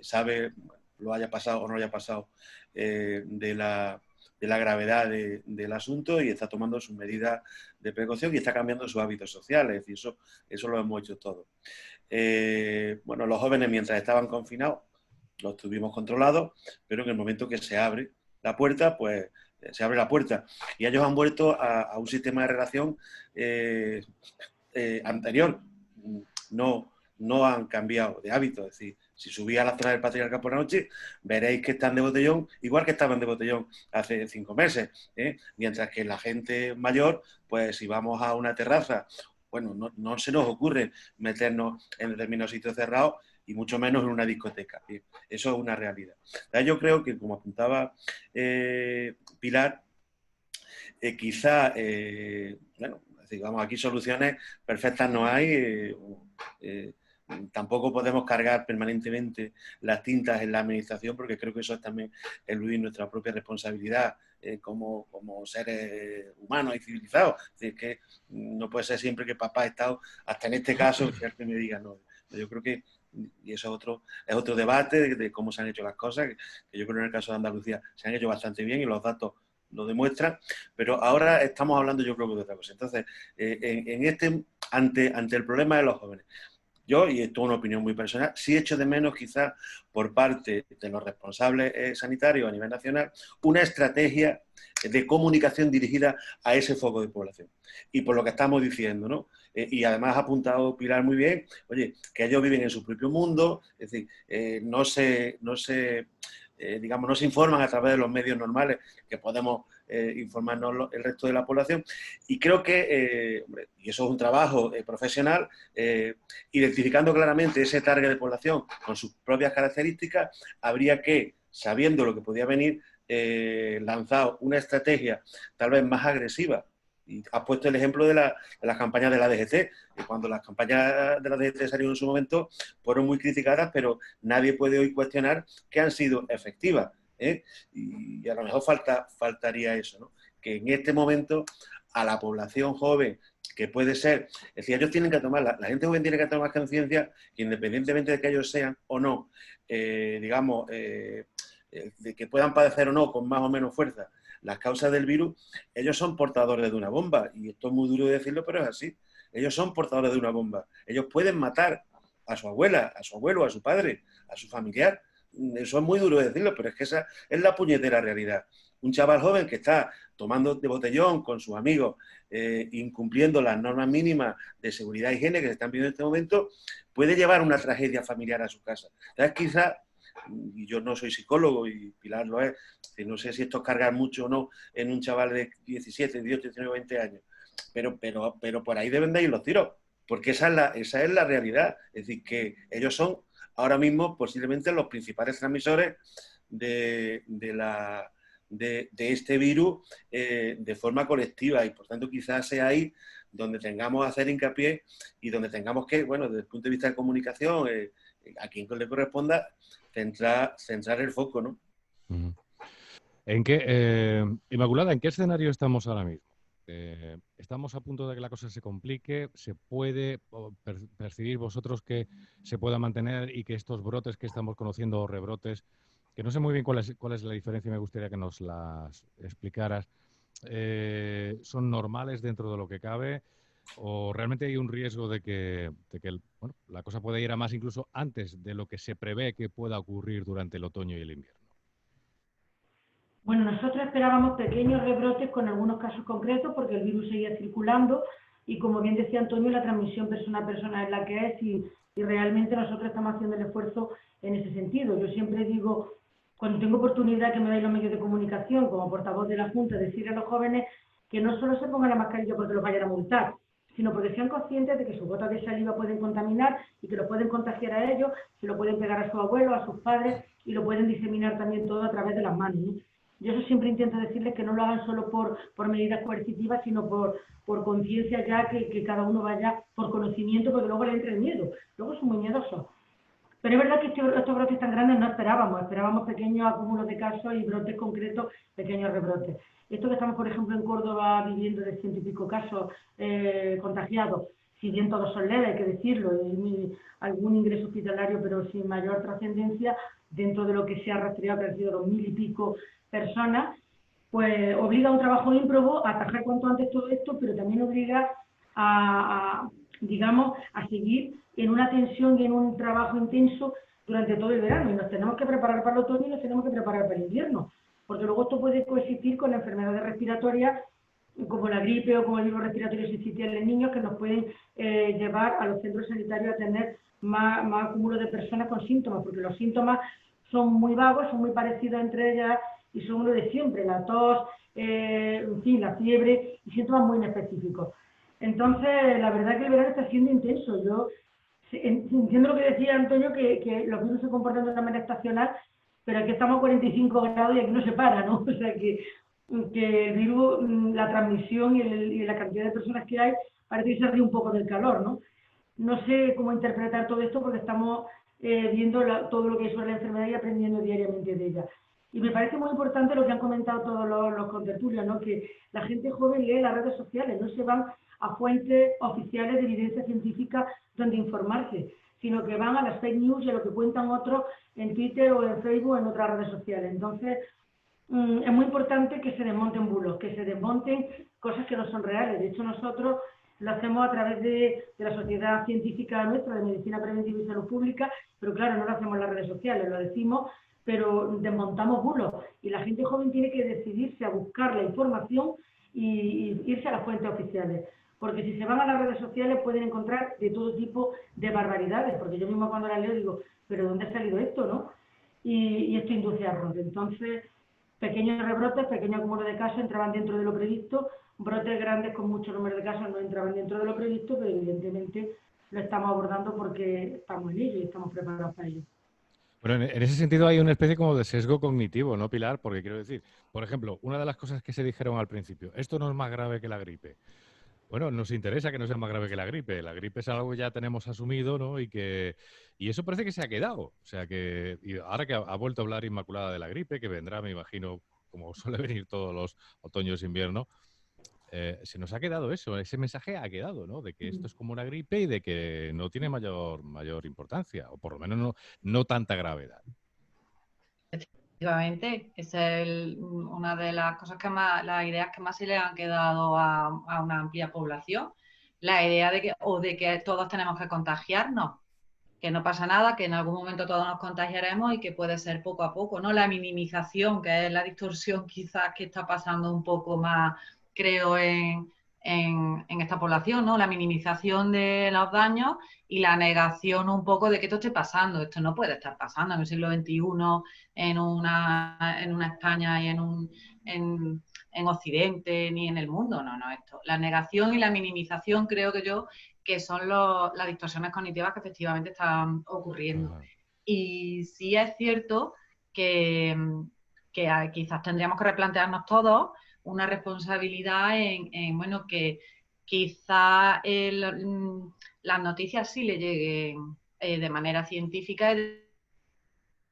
sabe, lo haya pasado o no haya pasado, de la gravedad del asunto y está tomando sus medidas de precaución y está cambiando sus hábitos sociales. Es decir, eso lo hemos hecho todos. Bueno, los jóvenes mientras estaban confinados los tuvimos controlados, pero en el momento que se abre la puerta, pues se abre la puerta. Y ellos han vuelto a un sistema de relación anterior. No han cambiado de hábito. Es decir, si subís a la zona del Patriarca por la noche, veréis que están de botellón, igual que estaban de botellón hace 5 meses. Mientras que la gente mayor, pues si vamos a una terraza, bueno, no se nos ocurre meternos en determinados sitios cerrados y mucho menos en una discoteca. Eso es una realidad. Yo creo que, como apuntaba Pilar, quizá, bueno, vamos, aquí soluciones perfectas no hay. Tampoco podemos cargar permanentemente las tintas en la administración, porque creo que eso es también eludir nuestra propia responsabilidad como seres humanos y civilizados. Es decir, que no puede ser siempre que papá ha estado, hasta en este caso, que me diga no. Yo creo que, y eso es otro debate de cómo se han hecho las cosas, que yo creo que en el caso de Andalucía se han hecho bastante bien y los datos lo demuestran, pero ahora estamos hablando yo creo que de otra cosa. Entonces, ante el problema de los jóvenes, yo, y esto es una opinión muy personal, sí echo de menos quizás por parte de los responsables sanitarios a nivel nacional una estrategia de comunicación dirigida a ese foco de población. Y por lo que estamos diciendo, ¿no? Y además ha apuntado Pilar muy bien, oye, que ellos viven en su propio mundo, es decir, no se informan a través de los medios normales que podemos informarnos el resto de la población. Y creo que, y eso es un trabajo profesional, identificando claramente ese target de población con sus propias características, habría que, sabiendo lo que podía venir, lanzar una estrategia tal vez más agresiva. Y has puesto el ejemplo de las campañas de la DGT. Cuando las campañas de la DGT salieron en su momento, fueron muy criticadas, pero nadie puede hoy cuestionar que han sido efectivas. Y a lo mejor faltaría eso, ¿no? Que en este momento a la población joven, que puede ser, es decir, ellos tienen que tomar, la gente joven tiene que tomar conciencia que independientemente de que ellos sean o no, de que puedan padecer o no con más o menos fuerza las causas del virus, ellos son portadores de una bomba. Y esto es muy duro de decirlo, pero es así. Ellos son portadores de una bomba. Ellos pueden matar a su abuela, a su abuelo, a su padre, a su familiar. Eso es muy duro de decirlo, pero es que esa es la puñetera realidad. Un chaval joven que está tomando de botellón con sus amigos, incumpliendo las normas mínimas de seguridad e higiene que se están viendo en este momento, puede llevar una tragedia familiar a su casa. Entonces, quizás, y yo no soy psicólogo y Pilar lo es, no sé si esto es cargar mucho o no en un chaval de 17, 18, 19, 20 años, pero por ahí deben de ir los tiros, porque esa es la realidad. Es decir, que ellos son ahora mismo posiblemente los principales transmisores de este virus de forma colectiva, y por tanto quizás sea ahí donde tengamos que hacer hincapié y donde tengamos que, bueno, desde el punto de vista de comunicación, a quien le corresponda, centrar el foco, ¿no? Inmaculada, ¿en qué escenario estamos ahora mismo? ¿Estamos a punto de que la cosa se complique? ¿Se puede percibir vosotros que se pueda mantener y que estos brotes que estamos conociendo, o rebrotes, que no sé muy bien cuál es la diferencia, me gustaría que nos las explicaras, son normales dentro de lo que cabe, o realmente hay un riesgo de que la cosa pueda ir a más incluso antes de lo que se prevé que pueda ocurrir durante el otoño y el invierno? Bueno, nosotros esperábamos pequeños rebrotes con algunos casos concretos porque el virus seguía circulando y, como bien decía Antonio, la transmisión persona a persona es la que es y realmente nosotros estamos haciendo el esfuerzo en ese sentido. Yo siempre digo, cuando tengo oportunidad que me dais los medios de comunicación como portavoz de la Junta, decirle a los jóvenes que no solo se pongan la mascarilla porque los vayan a multar, sino porque sean conscientes de que sus gotas de saliva pueden contaminar y que lo pueden contagiar a ellos, se lo pueden pegar a sus abuelos, a sus padres y lo pueden diseminar también todo a través de las manos, ¿no? Yo eso siempre intento decirles que no lo hagan solo por medidas coercitivas, sino por conciencia ya que cada uno vaya por conocimiento, porque luego le entra el miedo, luego son muy miedosos. Pero es verdad que estos brotes tan grandes no esperábamos pequeños acúmulos de casos y brotes concretos, pequeños rebrotes. Esto que estamos, por ejemplo, en Córdoba viviendo de 100 y pico casos contagiados, si bien todos son leves, hay que decirlo, y algún ingreso hospitalario, pero sin mayor trascendencia, dentro de lo que se ha rastreado, que han sido 2000 y pico personas, pues obliga a un trabajo ímprobo a atajar cuanto antes todo esto, pero también obliga digamos, a seguir en una tensión y en un trabajo intenso durante todo el verano. Y nos tenemos que preparar para el otoño y nos tenemos que preparar para el invierno, porque luego esto puede coexistir con enfermedades respiratorias como la gripe o como el virus respiratorio sincitial en niños, que nos pueden llevar a los centros sanitarios a tener más acúmulo de personas con síntomas, porque los síntomas son muy vagos, son muy parecidos entre ellas y son lo de siempre, la tos, en fin, la fiebre y síntomas muy inespecíficos. Entonces, la verdad que el verano está siendo intenso. Yo entiendo lo que decía Antonio, que los virus se comportan de una manera estacional, pero aquí estamos a 45 grados y aquí no se para, ¿no? O sea que el virus, la transmisión y la cantidad de personas que hay, parece que se ríe un poco del calor, ¿no? No sé cómo interpretar todo esto porque estamos viendo todo lo que hay sobre la enfermedad y aprendiendo diariamente de ella. Y me parece muy importante lo que han comentado todos los contertulios, ¿no? Que la gente joven lee las redes sociales, no se van a fuentes oficiales de evidencia científica donde informarse, sino que van a las fake news y a lo que cuentan otros en Twitter o en Facebook o en otras redes sociales. Entonces, es muy importante que se desmonten bulos, que se desmonten cosas que no son reales. De hecho, nosotros lo hacemos a través de la sociedad científica nuestra de medicina preventiva y salud pública, pero claro, no lo hacemos en las redes sociales, lo decimos, pero desmontamos bulos. Y la gente joven tiene que decidirse a buscar la información y irse a las fuentes oficiales. Porque si se van a las redes sociales pueden encontrar de todo tipo de barbaridades, porque yo mismo cuando las leo digo, ¿pero dónde ha salido esto, no? Y esto induce a error. Entonces, pequeños rebrotes, pequeño acúmulo de casos entraban dentro de lo previsto, brotes grandes con mucho número de casos no entraban dentro de lo previsto, pero evidentemente lo estamos abordando porque estamos en ello y estamos preparados para ello. Bueno, en ese sentido hay una especie como de sesgo cognitivo, ¿no, Pilar? Porque quiero decir, por ejemplo, una de las cosas que se dijeron al principio, esto no es más grave que la gripe. Bueno, nos interesa que no sea más grave que la gripe. La gripe es algo que ya tenemos asumido, ¿no? Y eso parece que se ha quedado. O sea que y ahora que ha vuelto a hablar Inmaculada de la gripe, que vendrá, me imagino, como suele venir todos los otoños e inviernos, se nos ha quedado eso, ese mensaje ha quedado, ¿no? De que esto es como una gripe y de que no tiene mayor importancia, o por lo menos no tanta gravedad. Efectivamente, esa es una de las cosas que más, las ideas que más se le han quedado a una amplia población, la idea de que todos tenemos que contagiarnos, que no pasa nada, que en algún momento todos nos contagiaremos y que puede ser poco a poco, ¿no? La minimización, que es la distorsión quizás que está pasando un poco más, creo, en esta población, ¿no? La minimización de los daños y la negación un poco de que esto esté pasando. Esto no puede estar pasando en el siglo XXI, en una España y en Occidente, ni en el mundo. No, esto. La negación y la minimización creo que son las distorsiones cognitivas que efectivamente están ocurriendo. Y sí es cierto que quizás tendríamos que replantearnos todos una responsabilidad bueno, que quizás las noticias sí le lleguen de manera científica y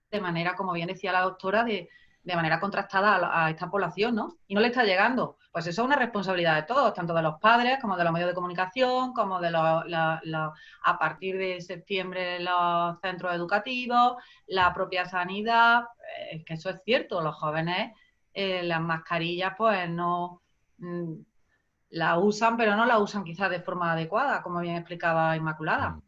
de manera, como bien decía la doctora, de manera contrastada a esta población, ¿no? Y no le está llegando. Pues eso es una responsabilidad de todos, tanto de los padres como de los medios de comunicación, como de a partir de septiembre los centros educativos, la propia sanidad. Es que eso es cierto, los jóvenes las mascarillas pues no la usan, pero no la usan quizás de forma adecuada, como bien explicaba Inmaculada.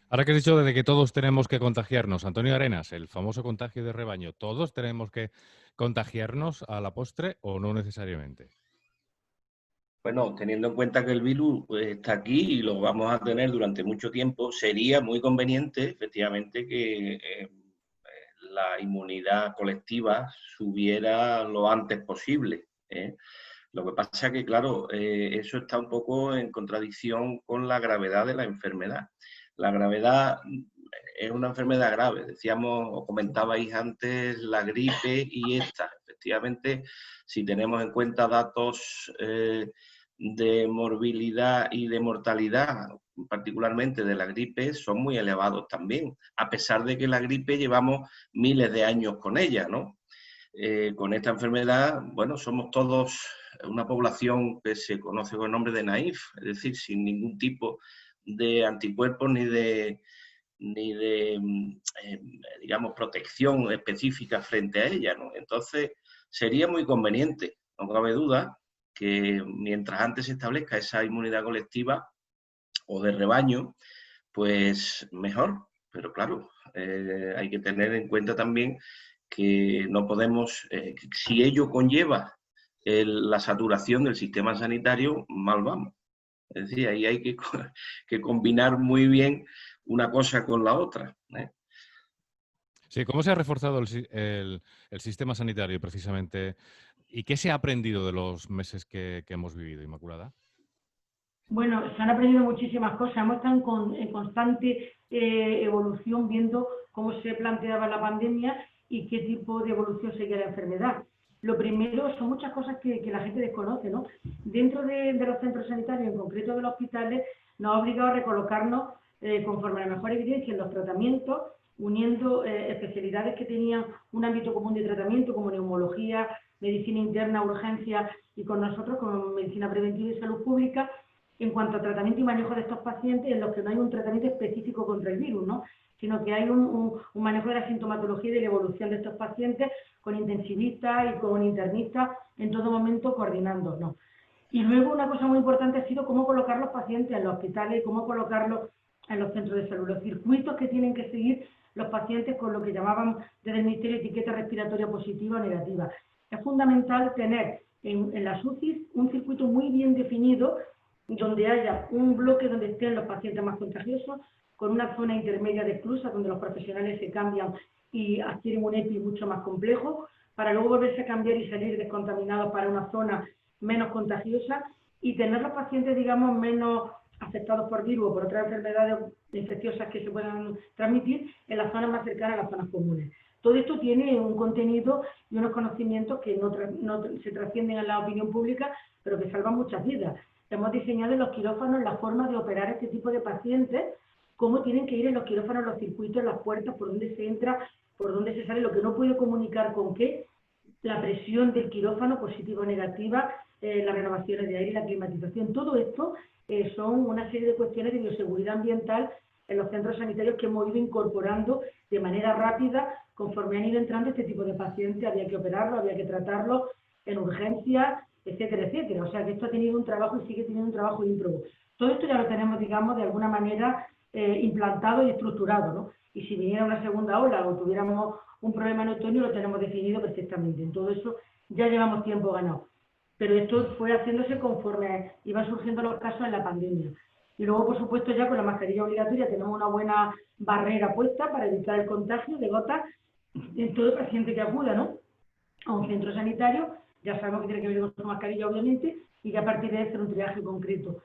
Ahora que has dicho de que todos tenemos que contagiarnos, Antonio Arenas, el famoso contagio de rebaño, ¿todos tenemos que contagiarnos a la postre o no necesariamente? Bueno, teniendo en cuenta que el virus está aquí y lo vamos a tener durante mucho tiempo, sería muy conveniente, efectivamente, que la inmunidad colectiva subiera lo antes posible, ¿eh? Lo que pasa es que, claro, eso está un poco en contradicción con la gravedad de la enfermedad. La gravedad es una enfermedad grave. Decíamos o comentabais antes la gripe y esta. Efectivamente, si tenemos en cuenta datos de morbilidad y de mortalidad, particularmente de la gripe, son muy elevados también, a pesar de que la gripe llevamos miles de años con ella, ¿no? Con esta enfermedad, bueno, somos todos una población que se conoce con el nombre de naif, es decir, sin ningún tipo de anticuerpos ni de digamos, protección específica frente a ella, ¿no? Entonces, sería muy conveniente, no cabe duda, que mientras antes se establezca esa inmunidad colectiva o de rebaño, pues mejor. Pero claro, hay que tener en cuenta también que no podemos, si ello conlleva la saturación del sistema sanitario, mal vamos. Es decir, ahí hay que combinar muy bien una cosa con la otra, ¿eh? Sí, ¿cómo se ha reforzado el sistema sanitario precisamente? ¿Y qué se ha aprendido de los meses que hemos vivido, Inmaculada? Bueno, se han aprendido muchísimas cosas, hemos estado en constante evolución viendo cómo se planteaba la pandemia y qué tipo de evolución seguía la enfermedad. Lo primero son muchas cosas que la gente desconoce, ¿no? Dentro de los centros sanitarios, en concreto de los hospitales, nos ha obligado a recolocarnos conforme a la mejor evidencia en los tratamientos, uniendo especialidades que tenían un ámbito común de tratamiento, como neumología, medicina interna, urgencia, y con nosotros, como medicina preventiva y salud pública, en cuanto a tratamiento y manejo de estos pacientes, en los que no hay un tratamiento específico contra el virus, ¿no? Sino que hay un manejo de la sintomatología y de la evolución de estos pacientes con intensivistas y con internistas en todo momento coordinando, ¿no? Y luego una cosa muy importante ha sido cómo colocar los pacientes en los hospitales y cómo colocarlos en los centros de salud, los circuitos que tienen que seguir los pacientes con lo que llamaban desde el Ministerio etiqueta respiratoria positiva o negativa. Es fundamental tener en las UCIs un circuito muy bien definido donde haya un bloque donde estén los pacientes más contagiosos, con una zona intermedia de exclusa donde los profesionales se cambian y adquieren un EPI mucho más complejo, para luego volverse a cambiar y salir descontaminados para una zona menos contagiosa y tener los pacientes, digamos, menos afectados por virus o por otras enfermedades infecciosas que se puedan transmitir en las zonas más cercanas a las zonas comunes. Todo esto tiene un contenido y unos conocimientos que no se trascienden en la opinión pública, pero que salvan muchas vidas. Hemos diseñado en los quirófanos la forma de operar este tipo de pacientes, cómo tienen que ir en los quirófanos, los circuitos, las puertas, por dónde se entra, por dónde se sale, lo que no puede comunicar con qué, la presión del quirófano, positiva o negativa, las renovaciones de aire, la climatización, todo esto son una serie de cuestiones de bioseguridad ambiental en los centros sanitarios que hemos ido incorporando de manera rápida conforme han ido entrando este tipo de pacientes. Había que operarlo, había que tratarlo en urgencias, etcétera, etcétera. O sea que esto ha tenido un trabajo y sigue teniendo un trabajo ímprobo. Todo esto ya lo tenemos, digamos, de alguna manera implantado y estructurado, ¿no? Y si viniera una segunda ola o tuviéramos un problema en otoño, lo tenemos definido perfectamente. En todo eso ya llevamos tiempo ganado. Pero esto fue haciéndose conforme iban surgiendo los casos en la pandemia. Y luego, por supuesto, ya con la mascarilla obligatoria tenemos una buena barrera puesta para evitar el contagio de gotas en todo paciente que acuda, ¿no?, a un centro sanitario. Ya sabemos que tiene que ver con su mascarilla, obviamente, y que a partir de hacer un triaje concreto.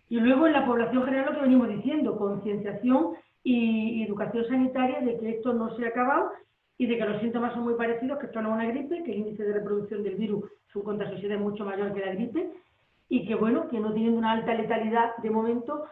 Y luego en la población general lo que venimos diciendo, concienciación y educación sanitaria de que esto no se ha acabado y de que los síntomas son muy parecidos, que esto no es una gripe, que el índice de reproducción del virus, su contagiosidad es mucho mayor que la gripe y que, bueno, que no tienen una alta letalidad de momento.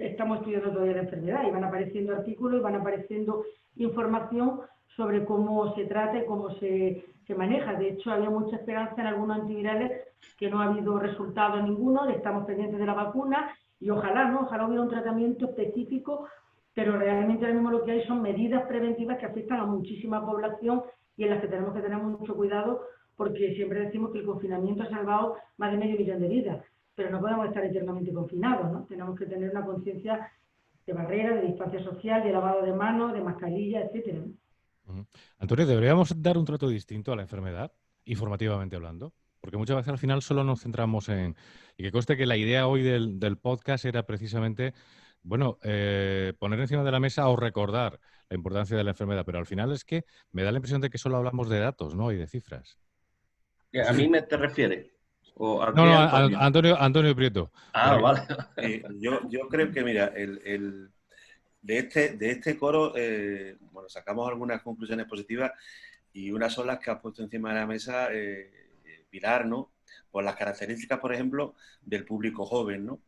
Estamos estudiando todavía la enfermedad y van apareciendo artículos y van apareciendo información sobre cómo se trata y cómo se maneja. De hecho, había mucha esperanza en algunos antivirales que no ha habido resultado ninguno, estamos pendientes de la vacuna y ojalá, ¿no? Ojalá hubiera un tratamiento específico, pero realmente ahora mismo lo que hay son medidas preventivas que afectan a muchísima población y en las que tenemos que tener mucho cuidado, porque siempre decimos que el confinamiento ha salvado más de 500.000 de vidas, pero no podemos estar eternamente confinados, ¿no? Tenemos que tener una conciencia de barrera, de distancia social, de lavado de manos, de mascarilla, etcétera. Antonio, ¿deberíamos dar un trato distinto a la enfermedad, informativamente hablando? Porque muchas veces al final solo nos centramos en... Y que conste que la idea hoy del podcast era precisamente, bueno, poner encima de la mesa o recordar la importancia de la enfermedad, pero al final es que me da la impresión de que solo hablamos de datos, ¿no? Y de cifras. ¿A mí te refieres? ¿O a No, qué, no, Antonio? Antonio Prieto. Ah, vale. Yo creo que, mira, de este coro, bueno, sacamos algunas conclusiones positivas y unas son las que ha puesto encima de la mesa Pilar, ¿no? Por las características, por ejemplo, del público joven, ¿no?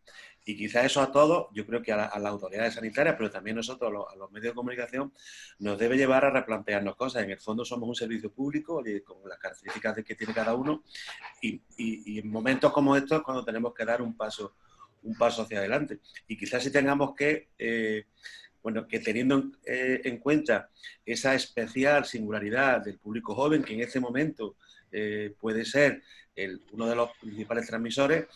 Y quizás eso a todos, yo creo que a las autoridades sanitarias, pero también nosotros, a los medios de comunicación, nos debe llevar a replantearnos cosas. En el fondo somos un servicio público con las características que tiene cada uno y en momentos como estos es cuando tenemos que dar un paso hacia adelante. Y quizás si tengamos que... bueno, que teniendo en cuenta esa especial singularidad del público joven, que en este momento puede ser uno de los principales transmisores,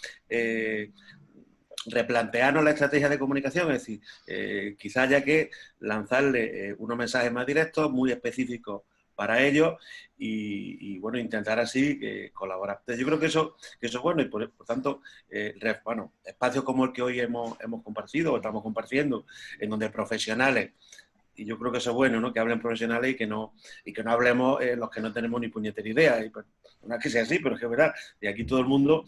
replantearnos la estrategia de comunicación, es decir, quizás haya que lanzarle unos mensajes más directos, muy específicos para ellos y bueno, intentar así colaborar. Entonces, yo creo que eso es bueno y por tanto, bueno, espacios como el que hoy hemos compartido o estamos compartiendo, en donde profesionales, y yo creo que eso es bueno, ¿no? Que hablen profesionales y que no hablemos los que no tenemos ni puñetera idea. Y pues, no es que sea así, pero es que es verdad. Y aquí todo el mundo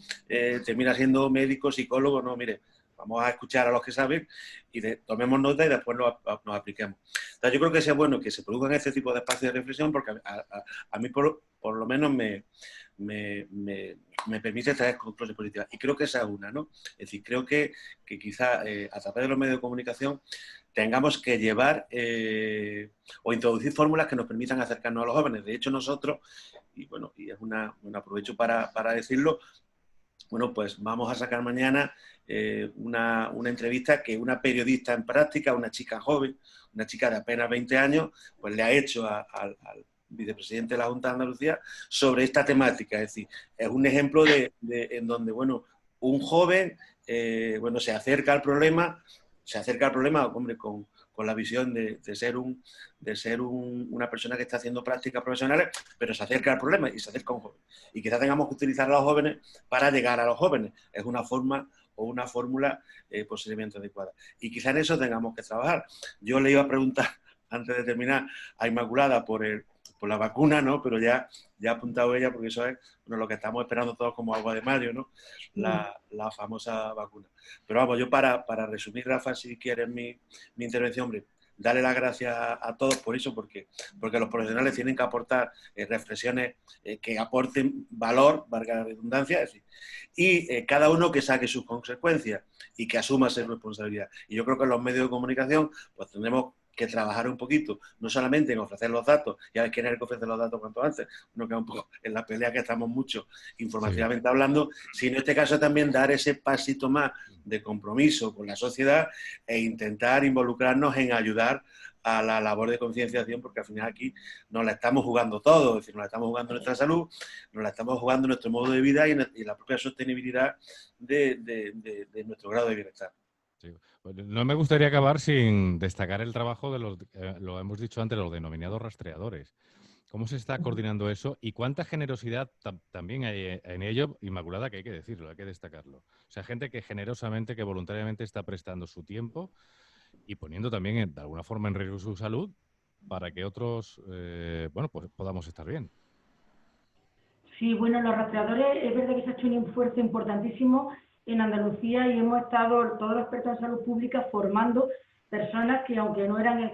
termina siendo médico, psicólogo, no, mire, vamos a escuchar a los que saben y tomemos nota y después nos apliquemos. Entonces, yo creo que es bueno que se produzcan este tipo de espacios de reflexión porque a mí por lo menos me permite traer conclusiones positivas. Y creo que esa es una, ¿no? Es decir, creo que quizá a través de los medios de comunicación tengamos que llevar o introducir fórmulas que nos permitan acercarnos a los jóvenes. De hecho, nosotros, y bueno, y es un aprovecho para decirlo, bueno, pues vamos a sacar mañana una entrevista que una periodista en práctica, una chica joven, una chica de apenas 20 años, pues le ha hecho al vicepresidente de la Junta de Andalucía sobre esta temática. Es decir, es un ejemplo en donde, bueno, un joven, bueno, se acerca al problema, hombre, con la visión de ser una persona que está haciendo prácticas profesionales, pero se acerca al problema y se acerca a un joven. Y quizás tengamos que utilizar a los jóvenes para llegar a los jóvenes. Es una forma o una fórmula posiblemente adecuada. Y quizás en eso tengamos que trabajar. Yo le iba a preguntar, antes de terminar, a Inmaculada por la vacuna, ¿no? Pero ya ha apuntado ella, porque eso es lo que estamos esperando todos como agua de mayo, ¿no? La famosa vacuna. Pero vamos, yo para resumir, Rafa, si quieres mi intervención, hombre, darle las gracias a todos por eso, porque los profesionales tienen que aportar reflexiones que aporten valor, valga la redundancia, es decir, y cada uno que saque sus consecuencias y que asuma su responsabilidad. Y yo creo que en los medios de comunicación pues tendremos que trabajar un poquito, no solamente en ofrecer los datos, ya ves quién es el que ofrece los datos cuanto antes, uno queda un poco en la pelea que estamos mucho informativamente hablando, sino en este caso también dar ese pasito más de compromiso con la sociedad e intentar involucrarnos en ayudar a la labor de concienciación, porque al final aquí nos la estamos jugando todo, es decir, nos la estamos jugando nuestra salud, nos la estamos jugando nuestro modo de vida y la propia sostenibilidad de nuestro grado de bienestar. Sí. No me gustaría acabar sin destacar el trabajo de lo hemos dicho antes, los denominados rastreadores. ¿Cómo se está coordinando eso? Y cuánta generosidad también hay en ello, Inmaculada, que hay que decirlo, hay que destacarlo. O sea, gente que generosamente, que voluntariamente está prestando su tiempo y poniendo también de alguna forma en riesgo su salud para que otros, bueno, pues podamos estar bien. Sí, bueno, los rastreadores, es verdad que se ha hecho un esfuerzo importantísimo en Andalucía y hemos estado todos los expertos en salud pública formando personas que, aunque no eran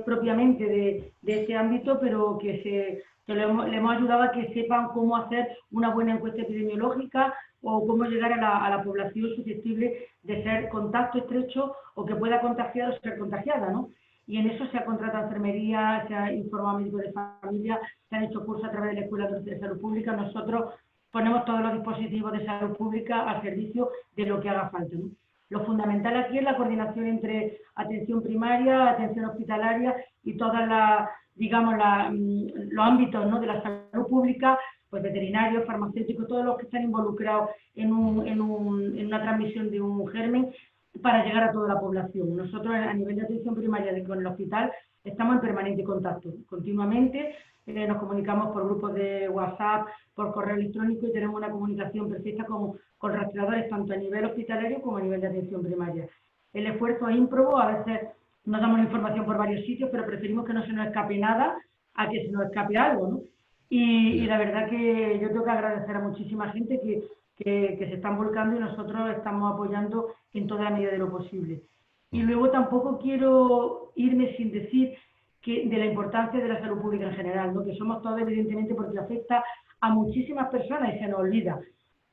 propiamente de este ámbito, pero que le hemos ayudado a que sepan cómo hacer una buena encuesta epidemiológica o cómo llegar a la población susceptible de ser contacto estrecho o que pueda contagiar o ser contagiada, ¿no? Y en eso se ha contratado enfermería, se ha informado a médicos de familia, se han hecho cursos a través de la Escuela de Salud Pública. Nosotros ponemos todos los dispositivos de salud pública al servicio de lo que haga falta, ¿no? Lo fundamental aquí es la coordinación entre atención primaria, atención hospitalaria y todas los ámbitos, ¿no?, de la salud pública, pues veterinarios, farmacéuticos, todos los que están involucrados en una transmisión de un germen, para llegar a toda la población. Nosotros a nivel de atención primaria con el hospital estamos en permanente contacto, continuamente nos comunicamos por grupos de WhatsApp, por correo electrónico y tenemos una comunicación perfecta con rastreadores tanto a nivel hospitalario como a nivel de atención primaria. El esfuerzo es ímprobo, a veces nos damos la información por varios sitios, pero preferimos que no se nos escape nada a que se nos escape algo, ¿no? Y la verdad que yo tengo que agradecer a muchísima gente que se están volcando y nosotros estamos apoyando en toda la medida de lo posible. Y luego tampoco quiero irme sin decir de la importancia de la salud pública en general, ¿no? Que somos todos evidentemente porque afecta a muchísimas personas y se nos olvida.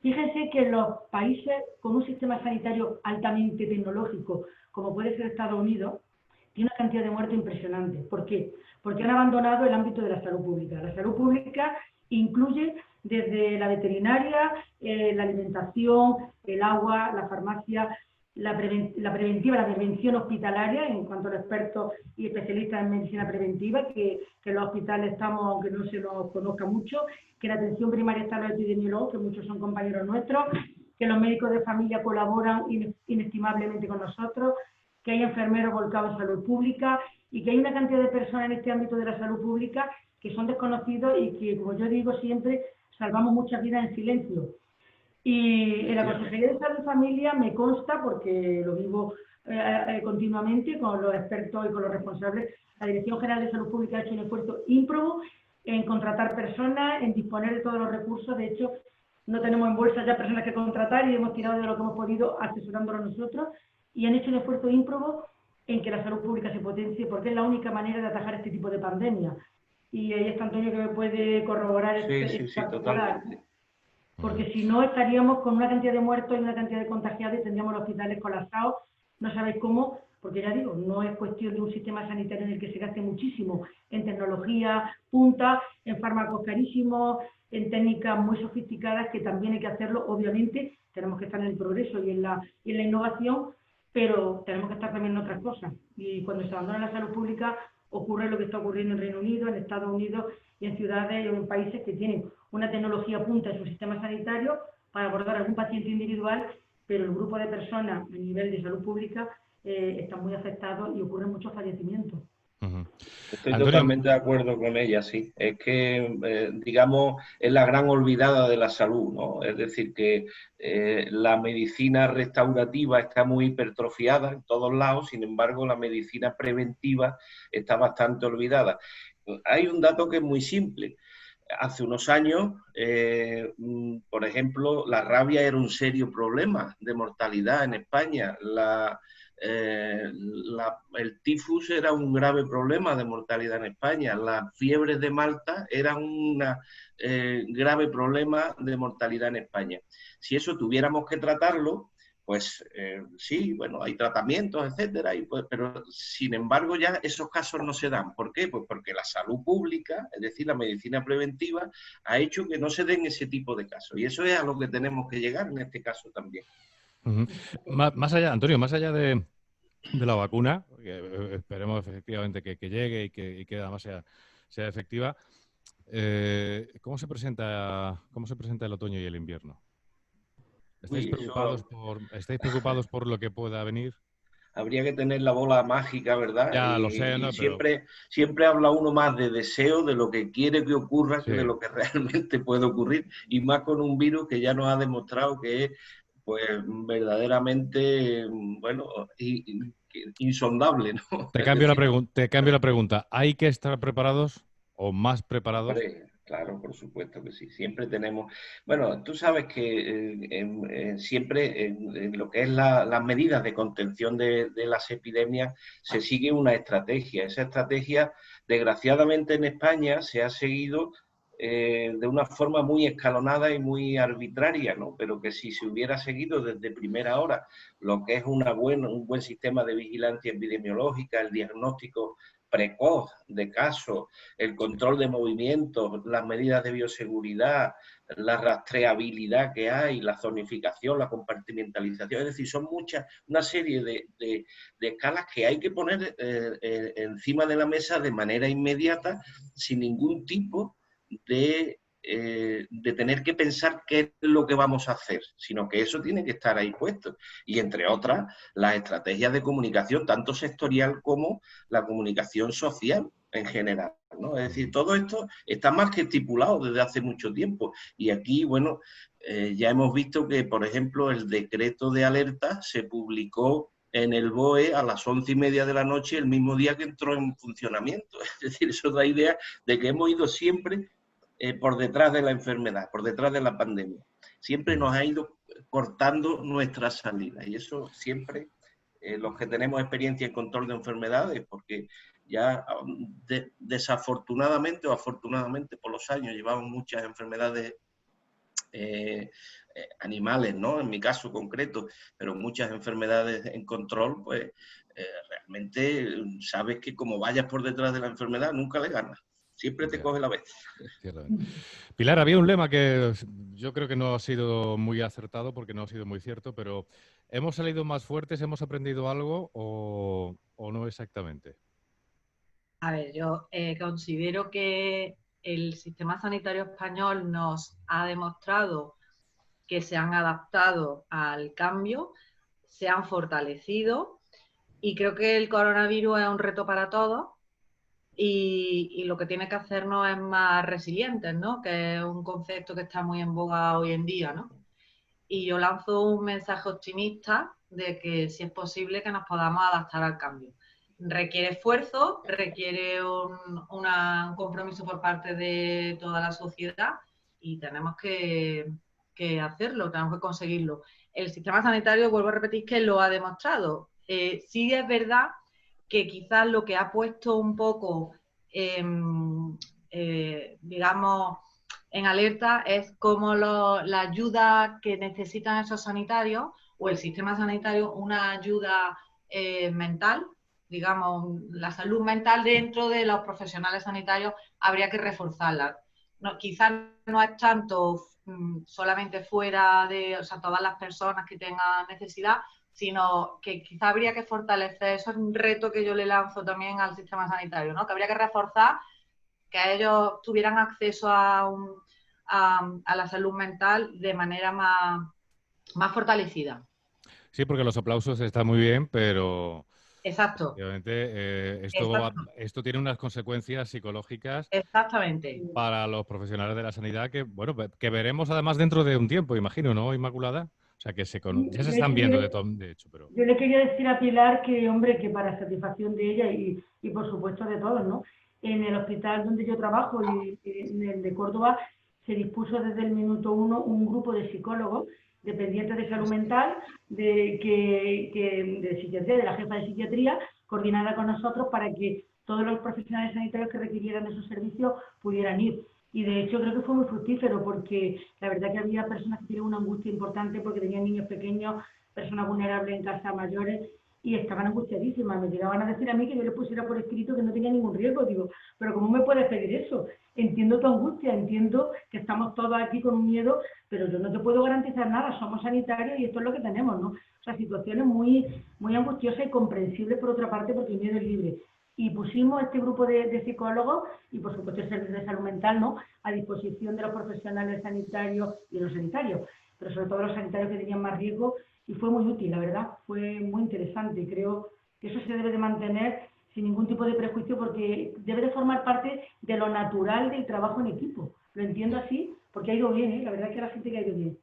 Fíjense que en los países con un sistema sanitario altamente tecnológico, como puede ser Estados Unidos, tiene una cantidad de muertes impresionante. ¿Por qué? Porque han abandonado el ámbito de la salud pública. La salud pública incluye desde la veterinaria, la alimentación, el agua, la farmacia, la prevención hospitalaria, en cuanto a los expertos y especialistas en medicina preventiva, que en los hospitales estamos, aunque no se nos conozca mucho, que en la atención primaria están los epidemiólogos, que muchos son compañeros nuestros, que los médicos de familia colaboran inestimablemente con nosotros, que hay enfermeros volcados en salud pública y que hay una cantidad de personas en este ámbito de la salud pública que son desconocidos y que, como yo digo siempre, salvamos muchas vidas en silencio. Y en la Consejería de Salud y Familia me consta, porque lo vivo continuamente con los expertos y con los responsables, la Dirección General de Salud Pública ha hecho un esfuerzo ímprobo en contratar personas, en disponer de todos los recursos. De hecho, no tenemos en bolsa ya personas que contratar y hemos tirado de lo que hemos podido asesorándolos nosotros y han hecho un esfuerzo ímprobo en que la salud pública se potencie porque es la única manera de atajar este tipo de pandemia. Y ahí está Antonio que me puede corroborar sí, totalmente. Porque si no estaríamos con una cantidad de muertos y una cantidad de contagiados y tendríamos los hospitales colapsados. No sabéis cómo, porque ya digo, no es cuestión de un sistema sanitario en el que se gaste muchísimo en tecnología punta, en fármacos carísimos, en técnicas muy sofisticadas, que también hay que hacerlo. Obviamente tenemos que estar en el progreso y en la innovación, pero tenemos que estar también en otras cosas. Y cuando se abandona la salud pública ocurre lo que está ocurriendo en Reino Unido, en Estados Unidos y en ciudades y en países que tienen una tecnología punta en su sistema sanitario para abordar a algún paciente individual, pero el grupo de personas a nivel de salud pública está muy afectado y ocurren muchos fallecimientos. Estoy totalmente de acuerdo con ella, sí. Es que, digamos, es la gran olvidada de la salud, ¿no? Es decir, que la medicina restaurativa está muy hipertrofiada en todos lados, sin embargo, la medicina preventiva está bastante olvidada. Hay un dato que es muy simple. Hace unos años, por ejemplo, la rabia era un serio problema de mortalidad en España. El tifus era un grave problema de mortalidad en España. Las fiebres de Malta eran un grave problema de mortalidad en España. Si eso tuviéramos que tratarlo, pues sí, bueno, hay tratamientos, etcétera, pero sin embargo ya esos casos no se dan. ¿Por qué? Pues porque la salud pública, es decir, la medicina preventiva, ha hecho que no se den ese tipo de casos. Y eso es a lo que tenemos que llegar en este caso también. Más allá, Antonio, más allá de la vacuna, que esperemos efectivamente que llegue y que además sea efectiva, ¿cómo se presenta el otoño y el invierno? ¿Estáis preocupados por lo que pueda venir? Habría que tener la bola mágica, ¿verdad? Ya lo sé, ¿no? Siempre habla uno más de deseo, de lo que quiere que ocurra, sí, que de lo que realmente puede ocurrir, y más con un virus que ya nos ha demostrado que es pues verdaderamente, bueno, insondable, ¿no? Te cambio la pregunta. ¿Hay que estar preparados o más preparados? Claro, por supuesto que sí. Siempre tenemos... Bueno, tú sabes que siempre en lo que es las medidas de contención de las epidemias se sigue una estrategia. Esa estrategia, desgraciadamente en España, se ha seguido de una forma muy escalonada y muy arbitraria, ¿no? Pero que si se hubiera seguido desde primera hora lo que es un buen sistema de vigilancia epidemiológica, el diagnóstico precoz de casos, el control de movimientos, las medidas de bioseguridad, la rastreabilidad que hay, la zonificación, la compartimentalización, es decir, son una serie de escalas que hay que poner encima de la mesa de manera inmediata, sin ningún tipo de de tener que pensar qué es lo que vamos a hacer, sino que eso tiene que estar ahí puesto. Y entre otras, las estrategias de comunicación, tanto sectorial como la comunicación social en general, ¿no? Es decir, todo esto está más que estipulado desde hace mucho tiempo. Y aquí, bueno, ya hemos visto que, por ejemplo, el decreto de alerta se publicó en el BOE a las 11:30 de la noche, el mismo día que entró en funcionamiento. Es decir, eso da idea de que hemos ido siempre por detrás de la enfermedad, por detrás de la pandemia. Siempre nos ha ido cortando nuestra salida. Y eso siempre, los que tenemos experiencia en control de enfermedades, porque ya desafortunadamente o afortunadamente por los años llevamos muchas enfermedades animales, ¿no? En mi caso concreto, pero muchas enfermedades en control, pues realmente sabes que como vayas por detrás de la enfermedad nunca le ganas. Siempre te coge la vez. Pilar, había un lema que yo creo que no ha sido muy acertado porque no ha sido muy cierto, pero ¿hemos salido más fuertes, hemos aprendido algo o no exactamente? A ver, yo considero que el sistema sanitario español nos ha demostrado que se han adaptado al cambio, se han fortalecido y creo que el coronavirus es un reto para todos y lo que tiene que hacernos es más resilientes, ¿no? Que es un concepto que está muy en boga hoy en día, ¿no? Y yo lanzo un mensaje optimista de que si es posible que nos podamos adaptar al cambio. Requiere esfuerzo, requiere un compromiso por parte de toda la sociedad y tenemos que hacerlo, tenemos que conseguirlo. El sistema sanitario, vuelvo a repetir, que lo ha demostrado. Sí es verdad que quizás lo que ha puesto un poco, digamos, en alerta es cómo la ayuda que necesitan esos sanitarios o el sistema sanitario, una ayuda mental, digamos, la salud mental dentro de los profesionales sanitarios habría que reforzarla. No, quizás no es tanto solamente fuera de, o sea, todas las personas que tengan necesidad, sino que quizá habría que fortalecer, eso es un reto que yo le lanzo también al sistema sanitario, ¿no? Que habría que reforzar que ellos tuvieran acceso a la salud mental de manera más fortalecida. Sí, porque los aplausos están muy bien, pero Exacto. efectivamente esto tiene unas consecuencias psicológicas Exactamente. para los profesionales de la sanidad que, bueno, que veremos además dentro de un tiempo, imagino, ¿no, Inmaculada? O sea, que ya se están viendo de hecho. Pero... Yo le quería decir a Pilar que, hombre, que para satisfacción de ella y por supuesto de todos, ¿no? En el hospital donde yo trabajo, y en el de Córdoba, se dispuso desde el minuto 1 un grupo de psicólogos dependientes de salud mental, de psiquiatría, de la jefa de psiquiatría, coordinada con nosotros para que todos los profesionales sanitarios que requirieran esos servicios pudieran ir. Y de hecho creo que fue muy fructífero porque la verdad que había personas que tenían una angustia importante porque tenían niños pequeños, personas vulnerables en casa, mayores, y estaban angustiadísimas. Me llegaban a decir a mí que yo les pusiera por escrito que no tenía ningún riesgo. Digo, pero ¿cómo me puedes pedir eso? Entiendo tu angustia, entiendo que estamos todos aquí con un miedo, pero yo no te puedo garantizar nada, somos sanitarios y esto es lo que tenemos, ¿no? O sea, situaciones muy, muy angustiosas y comprensibles por otra parte porque el miedo es libre. Y pusimos este grupo de psicólogos y, por supuesto, el servicio de salud mental, ¿no?, a disposición de los profesionales sanitarios y los sanitarios, pero sobre todo los sanitarios que tenían más riesgo, y fue muy útil, la verdad, fue muy interesante y creo que eso se debe de mantener sin ningún tipo de prejuicio porque debe de formar parte de lo natural del trabajo en equipo. Lo entiendo así porque ha ido bien, ¿eh? La verdad es que la gente que ha ido bien.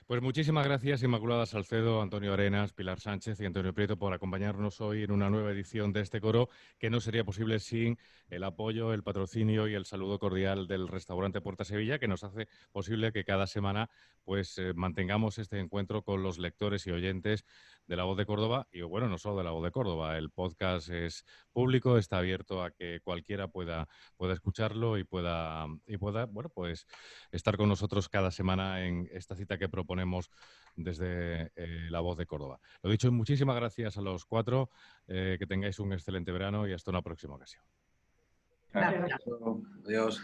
Pues muchísimas gracias, Inmaculada Salcedo, Antonio Arenas, Pilar Sánchez y Antonio Prieto por acompañarnos hoy en una nueva edición de este coro, que no sería posible sin el apoyo, el patrocinio y el saludo cordial del restaurante Puerta Sevilla, que nos hace posible que cada semana pues mantengamos este encuentro con los lectores y oyentes de La Voz de Córdoba. Y bueno, no solo de La Voz de Córdoba, el podcast es público, está abierto a que cualquiera pueda escucharlo y pueda bueno, pues estar con nosotros cada semana en esta cita que proponemos desde La Voz de Córdoba. Lo dicho, muchísimas gracias a los cuatro, que tengáis un excelente verano y hasta una próxima ocasión. Gracias. Adiós.